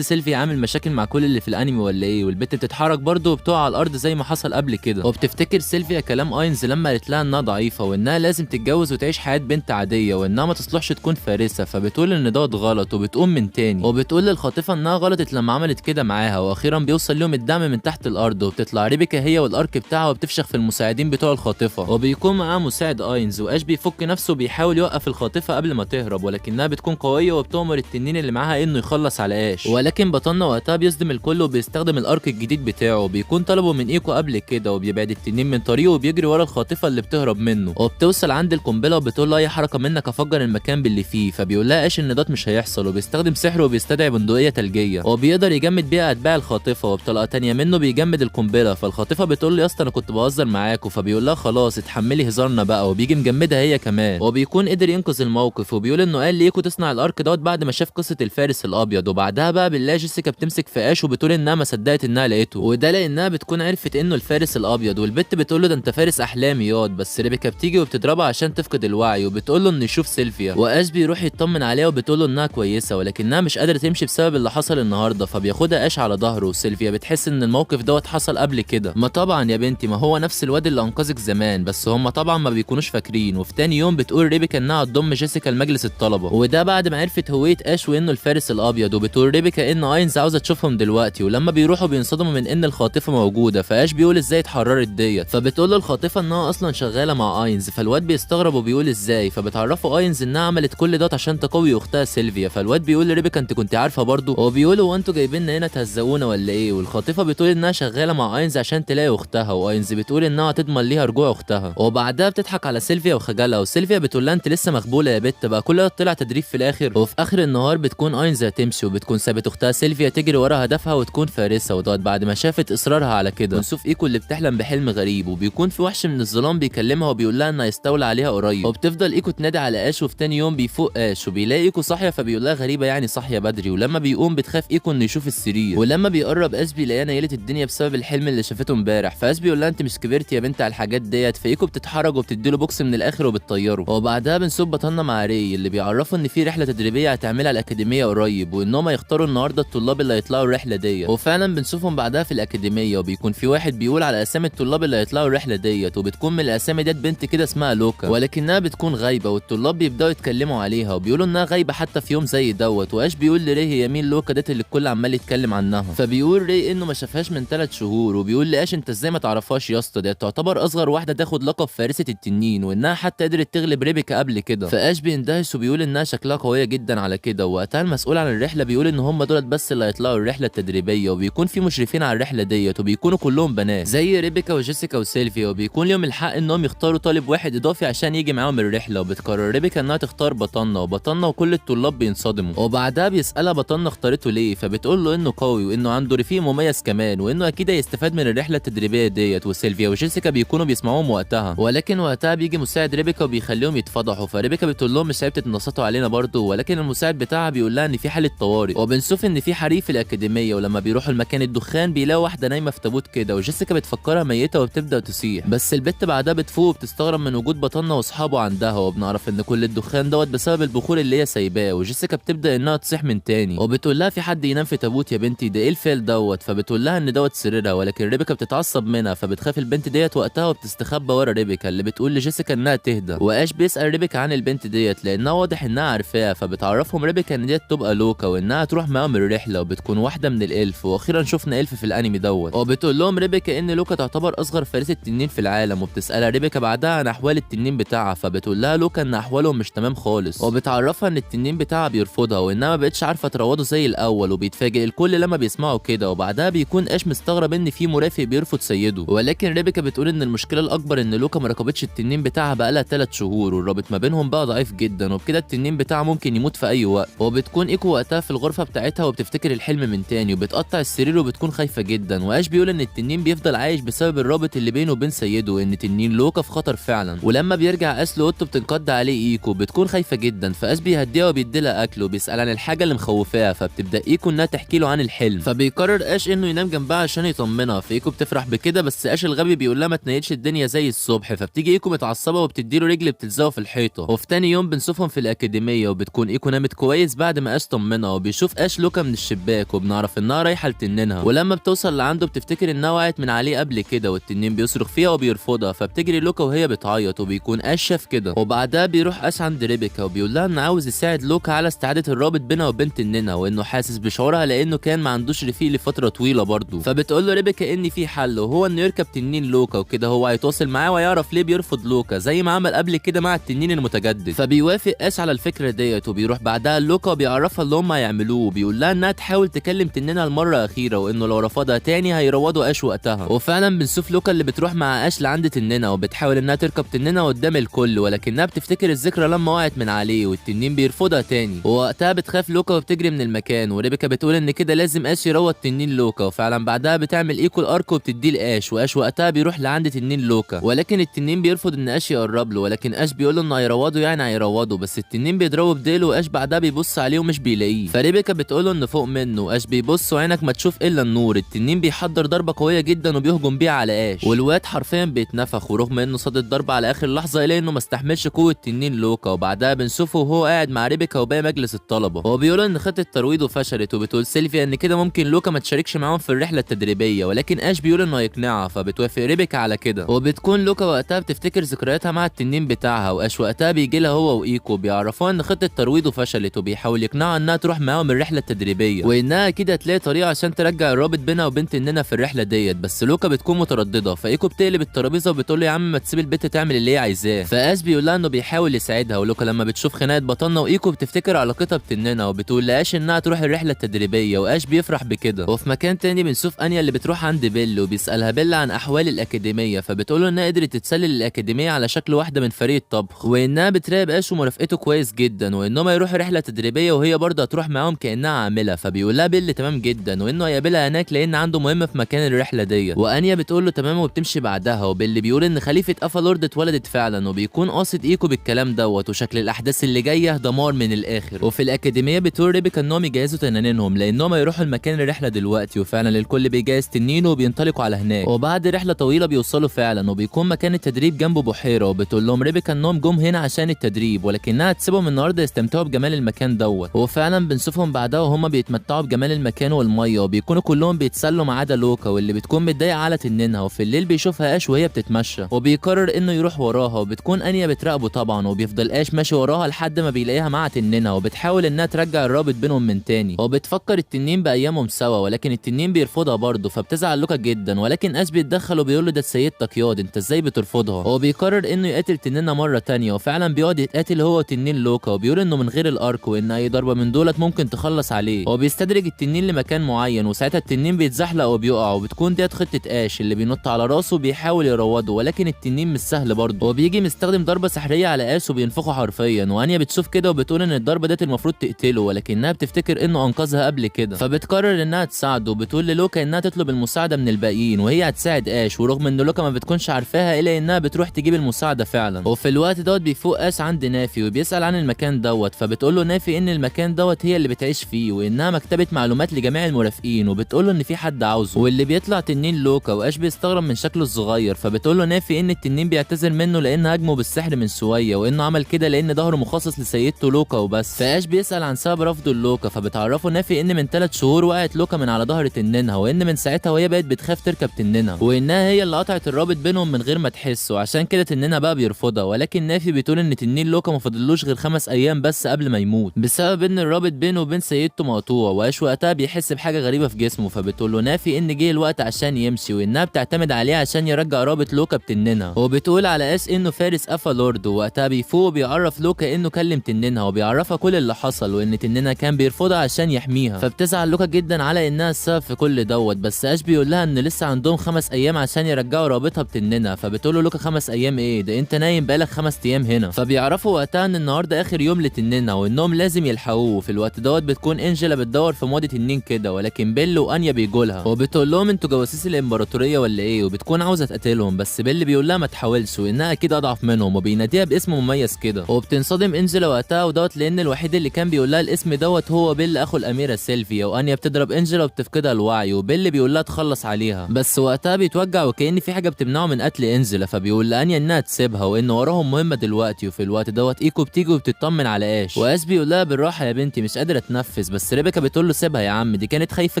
سيلفيا عامل مشاكل مع كل اللي في الانمي ولا ايه؟ والبت بتتحرك برضه وبتقع على الارض زي ما حصل قبل كده. وبتفتكر سيلفيا كلام اينز لما قالت لها انها ضعيفه وانها لازم تتجوز وتعيش حياه بنت عاديه وانها ما تصلحش تكون فارسه. فبتقول ان دوت غلط وبتقوم من تاني وبتقول للخاطفه انها غلطت لما عملت كده معاها. واخيرا بيوصل لهم الدعم من تحت الارض وبتطلع ريبيكا هي والارك بتاعها وبتفشخ في المساعدين بتوع الخاطفه. وبيكون معاها مساعد اينز واش بيفك نفسه وبيحاول يوقف الخاطفه قبل ما تهرب، ولكنها بتكون قويه وبتؤمر التنين اللي معاها انه يخلص على اش. ولكن بطلنا وقتها بيصدم الكل وبيستخدم الارك الجديد بتاعه. بيكون طلبه من ايكو قبل كده وبيبعد التنين من طريقه وبيجري ورا الخاطفه اللي بتهرب منه. وبتوصل عند القنبله وبتقول له اي حركه منك افجر المكان باللي فيه. فبيقول لها اش ان ده مش هيحصل وبيستخدم سحره وبيستدعي بندقيه ثلجيه وبيقدر يجمد بيها اتباع الخاطفه. وبطلقه تانيه منه بيجمد القنبله. فالخاطفه بتقول له يا اسطى انا كنت بهزر معاكوا. فبيقول لها خلاص اتحملي هزارنا بقى وبيجي مجمدها هي كمان. وبيكون قدر ينقذ الموقف وبيقول انه قال ليكو تصنع الارك دوت بعد ما شاف قصه الفارس الابيض. وبعدها بقى بالله جيسيكا بتمسك في اش وبتقول انها ما صدقت انها لقيته، وده لانها بتكون عرفت انه الفارس الابيض. والبت بتقول له ده انت فارس احلامي ياض. بس ريبيكا بتيجي وبتضربها عشان تفقد الوعي وبتقول له انه يشوف سيلفيا. واش بيروح يطمن عليها وبتقول له انها كويسه ولكنها مش قادره تمشي بسبب اللي حصل النهارده. فبياخدها اش على ظهره وسيلفيا بتحس ان الموقف دوت حصل قبل كده. ما طبعا يا بنتي ما هو نفس الواد اللي انقذك زمان، بس هم طبعا ما بيكونوش فاكرين. وفي تاني يوم بتقول ريبيكا انها هتضم جيسيكا لمجلس الطلبه، وده بعد ما عرفت هويه اش وانه الفارس الابيض. وبتقول ريبيكا ان اينز عاوزه تشوفهم دلوقتي، ولما بيروحوا بينصدموا من ان الخاطفه موجوده. فاش بيقول ازاي اتحررت ديت. فبتقول له الخاطفه انها اصلا شغاله مع اينز. فالواد بيستغرب وبيقول ازاي. فبتعرفه اينز انها عملت كل ده عشان تقوي اختها سيلفيا. فالواد بيقول لريبيكا انت كنت عارفه برضه. هو بيقول هو انتوا جايبيننا هنا تهزقونا ولا ايه؟ والخاطفه بتقول انها شغاله مع اينز عشان تلاقي اختها، واينز بتقول انها هتضمن ليها رجوع اختها. وبعدها بتضحك على سيلفيا وخجلها، وسيلفيا بتقول لها انت لسه مخبوله يا بت بقى كل ده طلع تدريب في الاخر. وفي اخر النهار بتكون اينز هتمشي وبتكون سابت اختها سيلفيا تجري ورا هدفها وتكون فارسه، ودوت بعد ما شافت اصرارها على كده. ونشوف ايكو اللي بتحلم بحلم غريب وبيكون في وحش من الظلام بيكلمها وبيقول لها انه هيستولى عليها قريب. وبتفضل ايكو تنادي على اش. وفي تاني يوم بيفوق اش وبيلاقي ايكو صاحيه. فبيقول لها غريبه يعني صاحيه بدري. ولما بيقوم بتخاف ايكو انه يشوف السرير. ولما بيقرب اش بيلاقيها نيله الدنيا بسبب الحلم اللي شافته امبارح. فاش بيقول لها انت مش كبرتي يا بنت على الحاجات ديت. فايكو بتتحرج وبتديله بوكس من الاخر وبتطيره. وبعدها بنشوف بطلنا مع ري اللي بيعرفوا ان في رحله تدريبيه هتعملها الاكاديميه قريب، وانهم هيختاروا النهارده الطلاب اللي هيطلعوا الرحله ديت. وفعلا بنشوفهم بعدها في الاكاديميه وبيكون في واحد بيقول على اسامي الطلاب اللي هيطلعوا الرحله ديت. وبتكون من الاسامي ديت بنت كده اسمها لوكا ولكنها بتكون غايبه، والطلاب بيبداوا يتكلموا عليها وبيقولوا انها غايبه حتى في يوم زي دوت. واش بيقول لري هي مين لوكا ديت اللي الكل عمال يتكلم عنها. فبيقول ري انه ما شافهاش من 3 شهور. وبيقول لاش انت ازاي ما تعرفهاش يا اسطى، ديت تعتبر اصغر واحده تاخد لقب فارسه التنين، وانها حتى قدرت تغلب ريبيكا قبل كده. فاش بيندهش وبيقول انها شكلها قويه جدا على كده. وقتها المسؤول عن الرحله بيقول ان هم دولت بس اللي هيطلعوا الرحله التدريبيه، وبيكون في مشرفين على الرحله ديت وبيكونوا كلهم بنات زي ريبيكا وجيسيكا وسيلفيا. وبيكون لهم الحق انهم يختاروا طالب واحد اضافي عشان يجي معاهم الرحله. وبتقرر ريبيكا انها تختار بطلنا، وبطلنا وكل الطلاب بينصدموا. وبعدها بيسالها بطلنا اختارته ليه. فبتقول له انه قوي وانه عنده رفيق مميز كمان، وانه اكيد هيستفاد من الرحله التدريبيه ديت. وسيلفيا وجيسيكا بيكونوا بيسمعوهم وقتها، ولكن وقتها بيجي مساعد ريبيكا وبيخليهم يتفضحوا. فريبيكا بتقول لهم مش عيب تتنصتوا علينا برضه، ولكن المساعد بتاعها بيقول لها ان في حاله طوارئ. وبنشوف ان في حريق في الاكاديميه، ولما بيروحوا المكان الدخان بيلاقوا واحده نايمه في تابوت كده، وجيسيكا بتفكرها ميته وبتبدا تصيح. بس البت بعدها بتفوق وبتستغرب من وجود بطلنا واصحابه عندها، وبنعرف ان كل الدخان دوت بسبب البخور اللي هي سايباه. وجيسيكا بتبدا انها تصيح من تاني وبتقول لها في حد ينام في تابوت يا بنتي، ده ايه الفيل دوت. فبتقول لها ان دوت سريرها، ولكن ريبيكا بتتعصب منها فبتخاف البنت ديت وقتها وبتستخبى ورا ريبيكا اللي بتقول لجيسيكا انها تهدى. واش بيسال ريبيكا عن البنت ديت لانها واضح انها عارفاها. فبتعرفهم ريبيكا ان ديت تبقى لوكا وانها تروح معاهم الرحله، وبتكون واحده من الالف. واخيرا شفنا الف في الانمي دوت. وبتقول لهم ريبيكا ان لوكا تعتبر اصغر فارسه تنين في العالم. وبتسالها ريبيكا بعدها عن احوال التنين بتاعها. فبتقول لها لوكا ان احوالهم مش تمام خالص، وبتعرفها ان التنين بتاعها بيرفضها وانها ما بقتش عارفه تروضه زي الاول. وبيتفاجئ الكل لما بيسمعوا كده. وبعدها بيكون اش مستغرب ان في مرافق بيرفض سيده، ولكن ريبيكا بتقول ان المشكله الاكبر ان لوكا ما راقبتش التنين بتاعها بقالها 3 شهور، والرابط ما بينهم بقى ضعيف جدا، وبكده التنين بتاعها ممكن يموت في اي وقت. وبتكون ايكو وقتها في الغرفه بتاعتها وبتفتكر الحلم من تاني وبتقطع السرير وبتكون خايفه جدا. واش بيقول ان التنين بيفضل عايش بسبب الرابط اللي بينه وبين سيده، وان تنين لوكا في خطر فعلا. ولما بيرجع اس لاوضته بتنقض عليه ايكو، بتكون خايفه جدا، فاس بيهديها وبيديلها اكل وبيسال عن الحاجه اللي مخوفاها، فبتبدا ايكو انها تحكي له عن الحلم. فبيقرر اش انه ينام جنبها عشان يطمنها، فايكو بتفرح بكده، بس اش الغبي بيقول لها ما تنيلش الدنيا زي الصبح. فبتيجي ايكو متعصبه وبتديله رجل بتلزقه في الحيطه. وفي تاني يوم بنشوفهم في الاكاديميه، وبتكون ايكو نامت كويس بعد ما اش طمنها، وبيشوف اش لوكا من الشباك وبنعرف انها رايحه لتنينها. ولما بتوصل لعنده بتفتكر انها وقعت من عليه قبل كده، والتنين بيصرخ فيها وبيرفضها، فبتجري لوكا وهي بتعيط، وبيكون اش شاف كده. وبعدها بيروح اش عند ريبيكا وبيقول لها انه عاوز يساعد لوكا على استعاده الرابط بينها وبين تنينها، وانه حاسس بشعورها لانه كان ما عندوش رفيق لفتره طويله برضه. فبتقول له ريبيكا ان في حل، وهو انه يركب تنين لوكا، وكده هو هيتواصل معاه ويعرف ليه بيرفض لوكا زي ما عمل قبل كده مع التنين المتجدد. فبيوافق اش على الفكره ديت، وبيروح بعدها لوكا وبيعرفها اللي هم هيعملوه، وبيقول لها انها تحاول تكلم تنينها المره الاخيره، وانه لو رفضها تاني هيروضوا اش وقتها. وفعلا بنشوف لوكا اللي بتروح مع اش لعند تنينها، وبتحاول انها تركب تنينها قدام الكل، ولكنها بتفتكر الذكرى لما وقعت من عليه، والتنين بيرفضها تاني. ووقتها بتخاف لوكا وبتجري من المكان، وريبيكا بتقول ان كده لازم اش يروض تنين لوكا. وفعلا بعدها بتعمل ايكو الارك وبتديه لاش، واش وقتها بيروح لعند تنين لوكا، ولكن التنين بيرفض ان اش يقرب له، ولكن اش بيقول له انه هيروضه، يعني هيروضه، بس التنين بيضربه بديله، واش بعدها بيبص عليه ومش بيلاقيه. فريبيكا بتقول له انه فوق منه، واش بيبص وعينك ما تشوف الا النور. التنين بيحضر ضربه قويه جدا وبيهجم بيها على اش، والواد حرفيا بيتنفخ، ورغم انه صاد الضربه على اخر لحظه الا انه ما استحملش قوه تنين لوكا. وبعدها بنشوفه وهو قاعد مع ريبيكا وباقي مجلس الطلبه، هو بيقول ان خطه ترويضه فشلت، وبتقول سيلفيا ان كده ممكن لوكا ما تشاركش معاهم في الرحله التدريبيه، ولكن اش بيقول انه هيقنعها، فبتوافق ريبيكا على كده. وبتكون لوكا وقتها بتفتكر ذكرياتها مع التنين بتاعها، واش وقتها بيجي لها هو وايكو بيعرفوها ان خطه ترويضه فشلت، وبيحاول يقنعها انها تروح معاهم الرحله التدريبيه، وانها اكيد هتلاقي طريقه عشان ترجع الرابط بينها وبين تنينها في الرحله ديت. بس لوكا بتكون متردده، فايكو بتقلب الترابيزه وبتقول له يا عم ما تسيب البت تعمل اللي هي عايزاه. فاس بيقول لها انه بيحاول يساعدها، ولوكا لما بتشوف خناقه بطلنا وايكو بتفتكر علاقتها بتنينها، وبتقول لاش انها تروح الرحله التدريبيه، واش بيفرح بكده. وفي مكان تاني بنشوف انيا اللي بتروح عند بيل وبيسالها بيل عن احوال الاكاديميه، فبتقول له انها قدرت تتسلل الاكاديميه على شكل واحده من فريق الطبخ، وانها بتراقب اش ومرافقته كويس جدا، وانهم هيروحوا رحله تدريبيه وهي برضه هتروح معاهم كانها عامله. فبيقول لها بيل تمام جدا، وانه هيقابلها هناك لان عنده مهمه في مكان الرحله ديت. وانيا بتقول له تمام وبتمشي بعدها، وبيل بيقول ان خليفه افالورد اتولدت فعلا، وبيكون قاصد ايكو بالكلام دوت، وشكل الاحداث اللي جايه دمار من الاخر. وفي الاكاديميه بتقول ريبيكا انهم يجهزوا تنانينهم لانهم هيروحوا المكان الرحله دلوقتي، وفعلا الكل بيجهز تنينه وبينطلقوا على هناك. وبعد رحله طويله بيوصلوا فعلا، وبيكون مكان التدريب جنبه بحيره، وبتقول لهم ريبيكا انهم جم هنا عشان التدريب، ولكنها تسيبهم النهارده يستمتعوا بجمال المكان دوت. وفعلا بنشوفهم بعدها وهم بيتمتعوا بجمال المكان والميه، وبيكونوا كلهم بيتسلوا ما عدا لوكا واللي بتكون متضايقه على تنينها. وفي الليل بيشوفها اش وهي بتتمشى، وبيقرر انه يروح وراها، وبتكون انيا بتراقبه طبعا، وبيفضل اش ماشي وراها لحد ما بيلاقيها مع تنينها، وبتحاول انها ترجع الرابط بينهم من تاني، وبتفكر التنين بايامهم سوا، ولكن التنين بيرفضها برضه، فبتزعل لوكا جدا، ولكن اش بيتدخل وبيقول له ده سيدتك ياض انت ازاي بترفضها. هو بيقرر انه يقاتل تنينها مره تانيه، وفعلا بيقعد يتقاتل هو وتنين لوكا، وبيقول انه من غير الارك وان اي ضربه من دولت ممكن تخلص عليه. هو بيستدرج التنين لمكان معين، وساعتها التنين بيتزحلق وبيقع، وبتكون ديت خطه اش اللي بينط على راسه وبيحاول يروضه، ولكن التنين مش سهل برضه، وبيجي مستخدم ضربه سحريه على اش وبينفخه حرفيا. وانيا بتشوف كده وبتقول ان الضربه ديت المفروض تقتله، ولكنها بتفتكر انه انقذها قبل كده، فبتقرر انها تساعده، وبتقول للوكا انها تطلب المساعده من الباقيين وهي هتساعد اش، ورغم ان لوكا ما بتكونش عارفاها الا انها بتروح تجيب المساعده فعلا. وفي الوقت دوت بيفوق اش عند نافي وبيسال عن المكان دوت، فبتقول له نافي ان المكان دوت هي اللي بتعيش فيه، وانها مكتبه معلومات لجميع المرافقين، وبتقول له ان في حد عاوزه، واللي بيطلع تنين لوكا. واش بيستغرب من شكله الصغير، فبتقول له نافي ان التنين بيعتذر منه لان هاجمه بالسحر من شويه، وانه عمل كده لان ظهره مخصص لسيدته لوكا وبس. فاش بيسال عن سبب رفضه لوكا، فبتعرفه نافي ان من 3 شهور وقعت لوكا من على ظهر تنينها، وان من ساعتها وهي بقت بتخاف تركب تنينها، وانها هي اللي قطعت الرابط بينهم من غير ما تحس، وعشان كده تنينها بقى بيرفضها. ولكن نافي بتقول ان تنين لوكا ما فاضلوش غير 5 ايام بس قبل ما يموت، بسبب ان الرابط بينه وبين سيدته مقطوع. واش وقتها بيحس بحاجه غريبه في جسمه، فبتقول له نافي ان جه الوقت عشان يمشي، وانها بتعتمد عليه عشان يرجع رابط لوكا بتنينها. وبتقول على اس انه فارس افالورد. ووقتها بيفوق وبيعرف لوكا انه كلم تنينها، وبيعرفها كل اللي حصل، وان تنينها كان بيرفضها عشان يحميها. فبتزعل لوكا جدا على انها السبب في كل دوت، بس اش بيقول لها ان لسه عندهم 5 ايام عشان يرجعوا رابطها بتنينها. فبتقول له لوكا 5 ايام ايه ده، انت نايم بقالك 5 ايام هنا. فبيعرفوا بيعرفوا وقتها ان النهارده اخر يوم لتنينها وانهم لازم يلحقوه. في الوقت دوت بتكون انجيلا بتدور في موضه تنين كده، ولكن بيل وانيا بيجوا لها وبتقول لهم انتوا جواسيس الامبراطوريه ولا ايه، وبتكون عاوزه تقتلهم. بس بيل بيقول لها ما تحاولش وانها اكيد اضعف منهم، وبيناديها باسم مميز كده. وبتنصدم انجيلا وقتها ودوت لان الوحيد اللي كان بيقول لها الاسم دوت هو بيل اخو الاميره سيلفيا. وانيا بتضرب انجيلا وبتفقدها الوعي، وبيل بيقول لها تخلص عليها. بس وقتها بيتوجع وكأن في حاجه بتمنعه من قتل انجيلا، فبيقول لانيا انها تسيبها وان وراهم مهمه دلوقتي. وفي الوقت دوت ايكو بتيجي وبتطمن على اش، واش بيقول لها بالراحه يا بنتي مش قادره اتنفس. بس ريبيكا بتقول له سيبها يا عم، دي كانت خايفه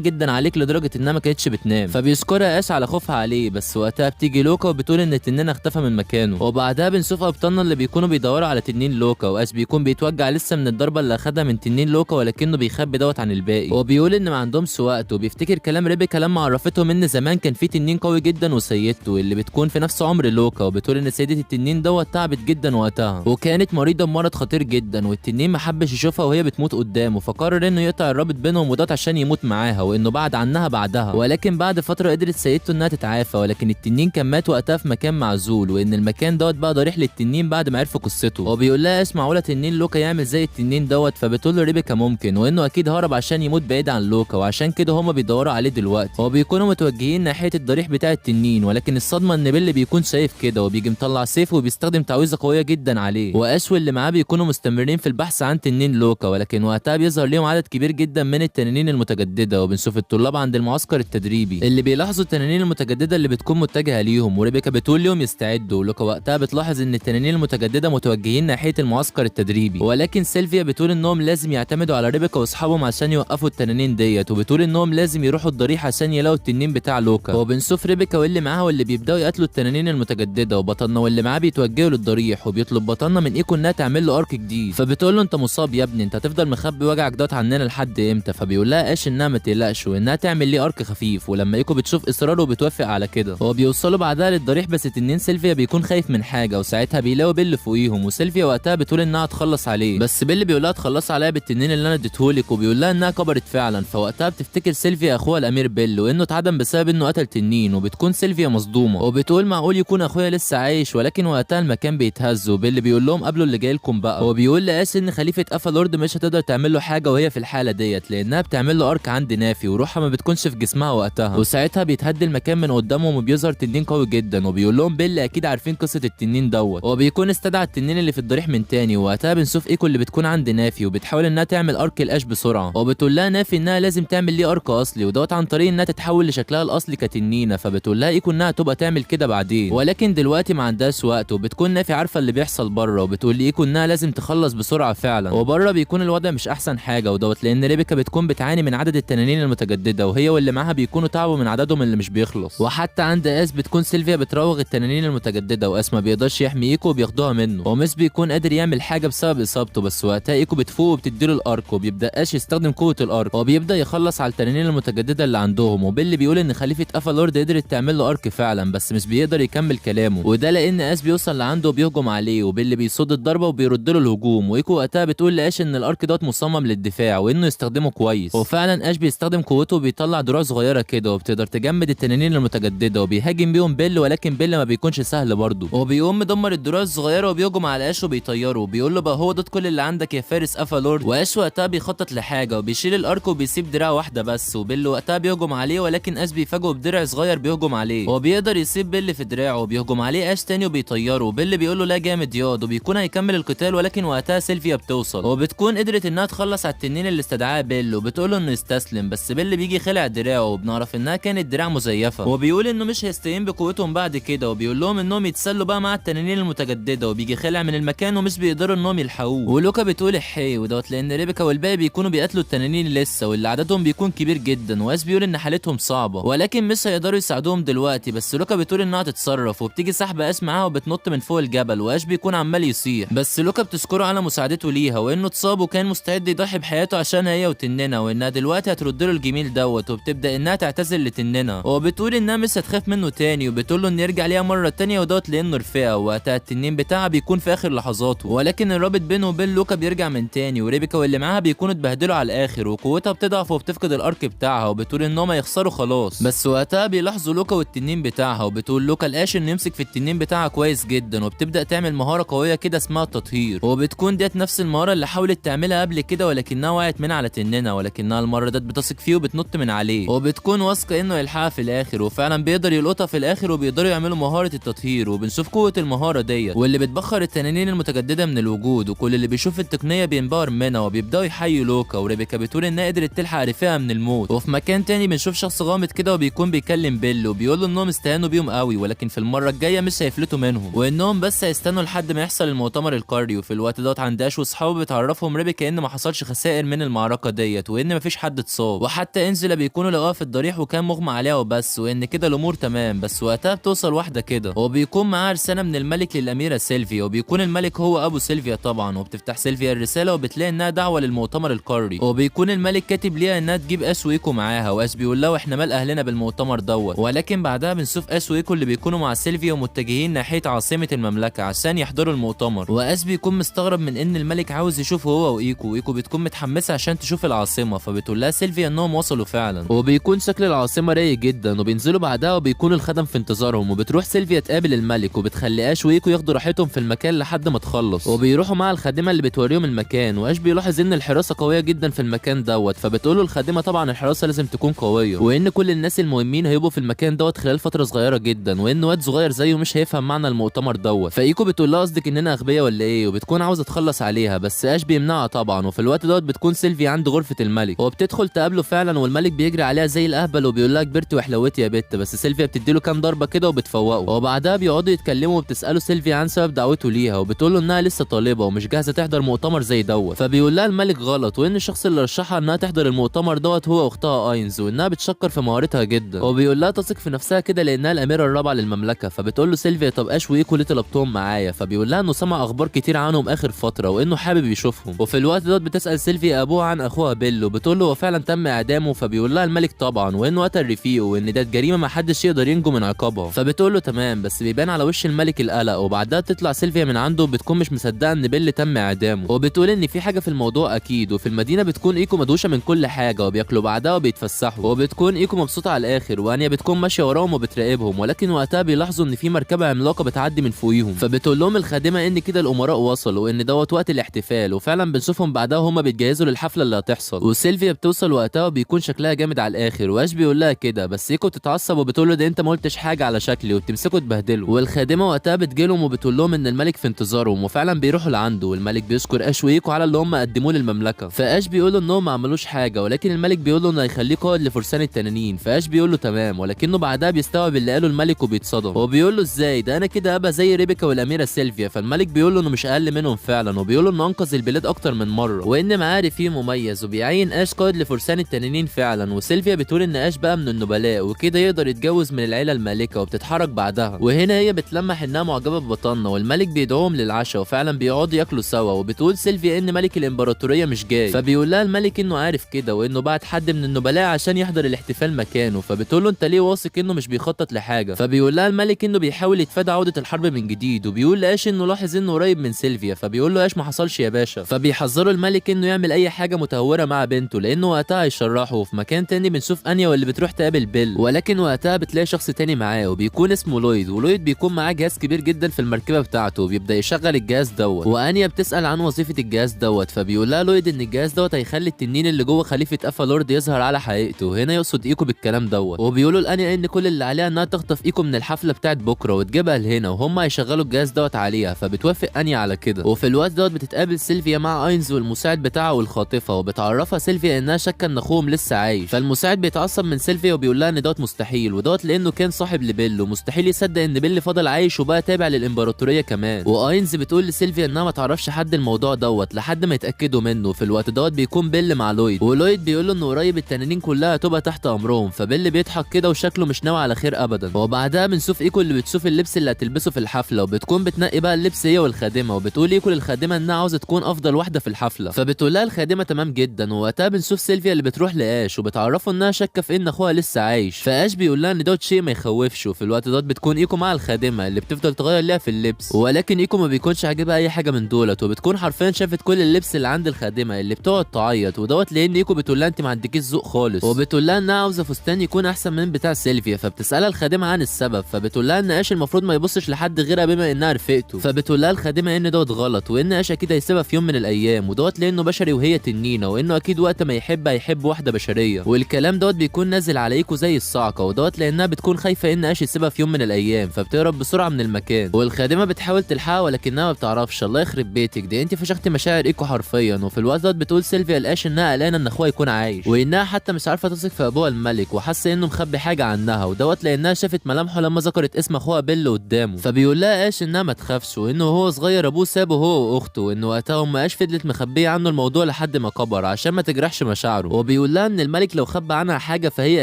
جدا عليك لدرجه انها ما كانتش بتنام. فبيشكرها اش على خوفها عليه. بس وقتها بتيجي لوكا وبتقول ان التنين اختفى من مكانه. وبعدها بنشوف ابطالنا اللي بيكونوا بيدوروا على تنين لوكا، واش بيكون بيتوجع لسه من الضربه اللي اخدها من تنين لوكا، ولكنه بيخبي دوت عن الباقي. وبيقول ان ما عندهمش وقت، وبيفتكر كلام ريبيكا لما عرفتهم ان زمان كان في تنين قوي جدا وسيدته اللي بتكون في نفس عمر لوكا. وبتقول ان سيده التنين دوت تعبت جدا وقتها وكانت مريضه بمرض خطير جدا، والتنين ما حبش يشوفها وهي بتموت قدامه، فقرر انه يقطع الرابط بينهم ودوت عشان يموت معاها وانه بعد عنها بعدها. ولكن بعد فتره قدرت سيدته انها تتعافى، ولكن التنين كان مات وقتها في مكان معزول، وان المكان دوت بقى ضريح للتنين بعد ما عرفوا قصته. وبيقول لها اسمع معقوله تنين لوكا يعمل زي التنين دوت، فبتقول له ريبيكا ممكن، وانه اكيد هرب عشان يموت بعيد عن لوكا، وعشان كده هما بيدوروا عليه دلوقتي. وبيكونوا متوجهين ناحيه الضريح بتاع التنين، ولكن الصدمه ان بيل بيكون شايف كده وبيجي مطلع سيف وبيستخدم تعويذه قويه جدا عليه. واش واللي معاه بيكونوا مستمرين في البحث عن تنين لوكا، ولكن وقتها بيظهر ليهم عدد كبير جدا من التنانين المتجدده. وبنشوف الطلاب عند المعسكر التدريبي اللي بيلاحظوا التنانين المتجدده اللي بتكون متجهه ليهم، وريبيكا بتقول لهم يستعدوا. ولوكا وقتها بتلاحظ ان التنانين المتجدده متوجهين ناحيه المعسكر التدريبي، ولكن سيلفيا بتقول انهم لازم يعتمدوا على ريبيكا واصحابهم عشان يوقفوا التنانين ديت، وبتقول انهم لازم يروحوا الضريح عشان يلاقوا التنين بتاع لوكا. وبنشوف ريبيكا واللي معاها واللي بيبداوا يقتلوا التنانين المتجدده، وبطلنا واللي معاه بيتوجهوا للضريح، وبيطلب بطلنا من ايكو انها تعمل له ارك جديد. فبتقول له انت مصاب يا ابني، انت هتفضل مخبي وجعك دوت عننا لحد امتى؟ فبيقول لها ايش انها ما تقلقش وانها تعمل ليه ارك خفيف. ولما ايكو بتشوف اصراره وبتوافق على كده، هو بيوصلوا بعدها للضريح. بس التنين سيلفيا بيكون خايف من حاجه، وساعتها بيلاقوا بيل فوقيهم، وسيلفيا وقتها بتقول انها تخلص عليه. بس بيل بيقول لها تخلص عليا بالتنين اللي انا اديتهولك، وبيقول لها انها كبرت فعلا. فوقتها بتفتكر سيلفيا اخوها الامير بيل وانه اتعدم بسبب انه قتل تنين، وبتكون سيلفيا مصدومه وبتقول معقول يكون اخويا لسه عايش. ولكن وقتها المكان بيتهز، وبيل بيقول لهم قبلوا اللي جاي لكم بقى. هو بيقول لاس ان خليفه افالورد مش هتقدر تعمل له حاجه وهي في الحاله ديت، لانها بتعمل له ارك عند نافي وروحها ما بتكونش في جسمها وقتها. وساعتها بيتهد المكان من قدامهم وبيظهر تنين قوي جدا، وبيقول لهم بيل اكيد عارفين قصه التنين دوت، وبيكون استدعى التنين اللي في الضريح من تاني. ووقتها بنشوف ايكو اللي بتكون عند نافي وبتحاول انها تعمل ارك الاش بسرعه، وبتقول لها نافي انها لازم تعمل ليه ارك اصلي ودوت عن طريق انها تتحول لشكلها الاصلي كتنينه. فبتقول لها ايكو انها تبقى تعمل كده بعدين، ولكن دلوقتي ما عندهاش وقت. وبتكون نافي عارفه اللي بيحصل بره، وبتقول لايكو انها لازم تخلص بسرعه فعلا. وبره بيكون الوضع مش احسن حاجه ودوت لان ريبيكا بتكون بتعاني من عدد التنانين المتجدده، وهي واللي معاها بيكونوا تعبوا من عددهم اللي مش بيخلص. وحتى عند اس بتكون سيلفيا بتراوغ التنانين المتجدده، واس ما بيقدرش يحمي ايكو وبياخدوها منه، ومش بيكون قادر يعمل حاجه بسبب اصابته. بس وقتها ايكو بتفوق وبتديله الارك، وبيبدا اش يستخدم قوه الارك وبيبدا يخلص على التنانين المتجدده اللي عندهم. وبيل بيقول ان خليفه افالورد قدرت تعمل له ارك فعلا، بس مش بيقدر يكمل كلامه، وده لان اس بيوصل لعنده وبيهجم عليه، وبيل بيصد الضربه وبيرد له الهجوم. وايكو وقتها بتقول لاش ان الارك دوت مصمم للدفاع وانه يستخدمه كويس. وفعلا اش بيستخدم قوته وبيطلع دروع صغيره كده وبتقدر تجمد التنانين المتجدده، وبيهاجم بيهم بيل، ولكن بيل ما بيكونش سهل برضه، وبيقوم مدمر الدروع الصغيره وبيهجم على اش وبيطيره، وبيقول له بقى هو ده كل اللي عندك يا فارس افالورد. واش وقتها بيخطط لحاجه وبيشيل الارك وبيسيب دراع واحده بس، وبيل وقتها بيهجم عليه، ولكن اش بيفاجئه بدرع صغير بيهجم عليه، وبيقدر يسيب بيل في دراعه وبيهجم عليه اش تاني وبيطيره. وبيل بيقول له لا جامد ياض، وبيكون هيكمل القتال، ولكن وقتها سيلفيا بتوصل وبتكون قدرت انها تخلص على التنين اللي استدعاه بيل، وبتقول له انه يستسلم. بس بيل بيجي خلع دراعه، وبنعرف انها كانت دراع مزيفه، وبيقول انه مش هيستهين بقوتهم بعد كده، وبيقول لهم انهم يتسلوا بقى مع التنانين المتجدده، وبيجي خلع من المكان ومش بيقدروا انهم يلحقوه. ولوكا بتقول احي ودوت لان ريبيكا والباقي بيكونوا بيقتلوا التنانين لسه، واللي عددهم بيكون كبير جدا، واس بيقول ان حالتهم صعبه ولكن مش هيقدروا يساعدوهم دلوقتي. بس لوكا بتقول انها تتصرف، وبتيجي سحبه اس معاها وبتنط من فوق الجبل، واش بيكون عمال يصيح. بس لوكا بتشكره على مساعدته ليها، وانه اتصاب وكان مستعد يضحي بحياته عشان هي وتننا، وانها دلوقتي هترد له الجميل دوت. وبتبدا انها تعتذر لتننا، وبتقول انها مش هتخاف منه تاني، وبتقول له انه يرجع ليها مره تانيه ودوت لانه رفيقه. وقتها التنين بتاعها بيكون في اخر لحظاته، ولكن الرابط بينه وبين لوكا بيرجع من تاني، وريبيكا واللي معاها بيكونوا اتبهدلوا على الاخر، وقوتها بتضعف وبتفقد الارك بتاعها، وبتقول انهم هيخسروا خلاص. بس وقتها بيلاحظوا لوكا والتنين بتاعها، وبتقول لوكا القاش انه يمسك في التنين بتاعها كويس جدا، وبتبدا تعمل مهاره قويه كده اسمها التطهير، وبتكون ديت نفس المهاره اللي حاولت تعملها قبل كده ولكنها وقعت من على تننا، ولكنها المره ديت بتثق فيه وبتنط من عليه، وبتكون واثقه انه يلحقها في الاخر، وفعلا بيقدر يلقطها في الاخر وبيقدروا يعملوا مهاره التطهير. وبنشوف قوه المهاره ديت واللي بتبخر التنانين المتجدده من الوجود، وكل اللي بيشوف التقنيه بينبهر منها وبيبداوا يحيوا لوكا، وريبيكا بتقول انها قدرت تلحق رفيقها من الموت. وفي مكان تاني بنشوف شخص غامض كده وبيكون بيكلم بيل وبيقول له انهم استهانوا بيهم قوي، ولكن في المره الجايه مش هيفلتوا منهم، وانهم بس هيستنوا لحد ما يحصل المؤتمر القاري. وفي الوقت دوت عند اش واصحابه بتعرفهم ريبيكا ان ما حصلش خسائر من المعركه ديت، وان مفيش حد اتصاب، وحتى انزلا بيكونوا لقوها في الضريح وكان مغمى عليها وبس، وان كده الامور تمام. بس وقتها بتوصل واحده كده وبيكون معاها رساله من الملك للاميره سيلفيا، وبيكون الملك هو ابو سيلفيا طبعا. وبتفتح سيلفيا الرساله وبتلاقي انها دعوه للمؤتمر القاري، وبيكون الملك كاتب ليها انها تجيب اس وايكو معاها، واس بيقول لها احنا مال اهلنا بالمؤتمر دوت. ولكن بعدها بنشوف اس وايكو اللي بيكونوا مع سيلفيا ومتجهين ناحيه عاصمه المملكه عشان يحضروا المؤتمر، واس بيكون مستغرب من ان الملك عاوز يشوفه هو وايكو، وايكو بتكون متحمسه عشان تشوف العاصمه، فبتقول لها سيلفيا انهم وصلوا فعلا، وبيكون شكل العاصمه رايق جدا، وبينزلوا بعدها وبيكون الخدم في انتظارهم، وبتروح سيلفيا تقابل الملك وبتخلي اش وايكو ياخدوا راحتهم في المكان لحد ما تخلص، وبيروحوا مع الخادمه اللي بتوريهم المكان. واش بيلاحظ ان الحراسه قويه جدا في المكان دوت، فبتقول له الخادمه طبعا الحراسه لازم تكون قويه، وان كل الناس المهمين هيبقوا في المكان دوت خلال فتره صغيره جدا، وان واد صغير زيه مش هيفهم معنى المؤتمر دوت. فايكو بتقول لها قصدك اننا اغبياء ولا ايه، وبتكون عاوزه تخلص عليها، بس اش بيمنعها طبعا. وفي الوقت دوت بتكون سيلفيا عند غرفه الملك وبتدخل تقابله فعلا، والملك بيجري عليها زي الاهبل وبيقول لها كبرتي وحلوتي يا بت، بس سيلفيا بتديله كام ضربه كده وبتفوقه، وبعدها بيقعدوا يتكلموا وبتساله سيلفيا عن سبب دعوته ليها، وبتقول له انها لسه طالبه ومش جاهزه تحضر مؤتمر زي دوت. فبيقول لها الملك غلط، وان الشخص اللي رشحها انها تحضر المؤتمر دوت هو اختها اينز، وانها بتشكر في مهارتها جدا، وبيقول لها تثق في نفسها كده لانها الاميره الرابعه للمملكه. فبتقول له سيلفيا طب اش وايكو ليه طلبتهم معايا، فبيقول لها انه سمع اخبار كتير عنهم اخر فتره وانه حابب يشوفهم. وفي الوقت دوت بتسال سيلفيا ابوها عن اخوها بيل، وبتقول له هو فعلا تم اعدامه، فبيقول لها الملك طبعا وانه قتل رفيقه وان ده جريمه ما حدش يقدر ينجو من عقابها. فبتقول له تمام، بس بيبان على وش الملك القلق، وبعدها تطلع سيلفيا من عنده وبتكون مش مصدقه ان بيل تم اعدامه، وبتقول ان في حاجه في الموضوع اكيد. وفي المدينه بتكون ايكو مدوشه من كل حاجه وبياكلوا بعدها وبيتفسحوا، وبتكون ايكو مبسوطه على الاخر، وانيا بتكون ماشيه وراهم وبتراقبهم، ولكن وقتها بيلاحظوا ان في مركبه عملاقه بتعدي من فوقيهم. فبتقول لهم الخادمه ان كده الامراء وصلوا وان دوت وقت الاحتفال، وفعلا بنشوفهم بعدها وهم بيتجهزوا للحفله اللي هتحصل. وسيلفيا بتوصل وقتها وبيكون شكلها جامد على الاخر، واش بيقول لها كده، بس ايكو بتتعصب وبتقول له ده انت ما قلتش حاجه على شكلي، وبتمسكه تبهدله. والخادمه وقتها بتجيلهم وبتقول لهم ان الملك في انتظارهم، وفعلا بيروحوا لعنده، والملك بيشكر اش وايكو على اللي هم قدموه للمملكه. فاش بيقول له انهم ما عملوش حاجه، ولكن الملك بيقول له انه هيخليه قائد لفرسان التنانين. فاش بيقول له تمام، ولكنه بعدها بيستوعب اللي قاله الملك وبيتصدم، وبيقول له ازاي ده انا كده ابقى زي ريبيكا والاميره سيلفيا. فالملك بيقول له انه مش اقل منهم فعلا، وبيقول له انه انقذ البلاد اكتر من مره وان معاه رفيق مميز، وبيعين اش قائد لفرسان التنانين فعلا. وسيلفيا بتقول ان اش بقى من النبلاء وكده يقدر يتجوز من العيله المالكه، وبتتحرك بعدها. وهنا هي بتلمح انها معجبه ببطلنا، والملك بيدعوهم للعشاء وفعلا بيقعدوا ياكلوا سوا. وبتقول سيلفيا ان ملك الامبراطوريه مش جاي، فبيقول لها الملك انه عارف كده وانه بعت حد من النبلاء عشان يحضر الاحتفال مكانه. فبتقول له انت ليه واثق انه مش بيخطط لحاجه، فبيقول لها الملك انه بيحاول يتفادى عوده الحرب من جديد. وبيقول لاش انه لاحظ انه قريب من سيلفيا، فبيقول له اش ما حصلش يا باشا. فبيحذروا الملك انه يعمل اي حاجه متهوره مع بنته لانه وقتها هيشرحه. وفي مكان تاني بنشوف انيا واللي بتروح تقابل بيل، ولكن وقتها بتلاقي شخص تاني معاه وبيكون اسمه لويد، ولويد بيكون معاه جهاز كبير جدا في المركبه بتاعته وبيبدا يشغل الجهاز دوت. وانيا بتسال عن وظيفه الجهاز دوت، فبيقول لها لويد ان الجهاز دوت هيخلي التنين اللي جوه خليفه افالورد يظهر على حقيقته. هنا يقصد ايكو بالكلام دوت، وبيقولوا لانيا ان كل اللي عليها انها تخطف ايكو من الحفله بتاعت بكره وتجيبها لهنا وهم هيشغلوا الجهاز دوت عليها، فبتوافق انيا على كده. وفي الوقت دوت بتتقابل سيلفيا مع اينز والمساعد بتاعها والخاطفه، وبتعرفها سيلفيا انها شاكه ان اخوهم لسه عايش. فالمساعد بيتعصب من سيلفيا وبيقول لها ان دوت مستحيل، ودوت لانه كان صاحب لبيل، ومستحيل يصدق ان بيل فضل عايش وبقى تابع للامبراطوريه كمان. واينز بتقول لسيلفيا انها ما تعرفش حد الموضوع دوت لحد ما يتاكدوا منه. في الوقت دوت بيكون بيل مع لويد، ولويد بيقول له انه قريب التنانين كلها هتبقى تحت امرهم. فبيل بيضحك كده وشكله مش ناوي على خير ابدا. وبعدها بنشوف ايكو اللي بتشوف اللبس اللي هتلبسه في الحفله، وبتكون بتنقي بقى اللبس هي والخادمه، وبتقول ايكو للخادمه انها عاوزه تكون افضل واحده في الحفله. فبتقول لها الخادمه تمام جدا. ووقتها بنشوف سيلفيا اللي بتروح لاش وبتعرفه انها شاكه في ان اخوها لسه عايش. فاش بيقول لها ان دوت شيء ما يخوفش. وفي الوقت دوت بتكون ايكو مع الخادمه اللي بتفضل تغير ليها في اللبس، ولكن ايكو ما بيكونش عاجبها اي حاجه من دولت، وبتكون حرفيا شافت كل اللبس اللي عند الخادمه اللي بتقعد تعيط. ودوت لان ايكو بتقول لها انت ما عندكيش ذوق خالص، وبتقول لها انها عاوزه فستان يكون احسن من بتاع سيلفيا. فبتسالها الخادمه عن السبب، فبتقول لها ان اش المفروض ما يبصش لحد غيرها بما انها رفيقته. فبتقول وبتقول لها الخادمه ان دوت غلط، وان اش اكيد هيسيبها في يوم من الايام، ودوت لانه بشري وهي تنينه، وانه اكيد وقت ما يحب هيحب واحده بشريه. والكلام دوت بيكون نازل على ايكو زي الصعقه، ودوت لانها بتكون خايفه ان اش يسيبها في يوم من الايام، فبتهرب بسرعه من المكان. والخادمه بتحاول تلحقها ولكنها ما بتعرفش. الله يخرب بيتك، دي انت فشخت مشاعر ايكو حرفيا. وفي الوقت دوت بتقول سيلفيا لاش انها قلقانه ان اخوها يكون عايش، وانها حتى مش عارفه تثق في ابوها الملك، وحاسه انه مخبي حاجه عنها، ودوت لانها شافت ملامحه لما ذكرت اسم اخوها بيل قدامه. فبيقول لها اش انها ما تخافش، وانه هو صغير ابوه سابه هو واخته، وانه وقتها ام اش فضلت مخبيه عنه الموضوع لحد ما كبر عشان ما تجرحش مشاعره. وبيقول لها ان الملك لو خبى عنها حاجه فهي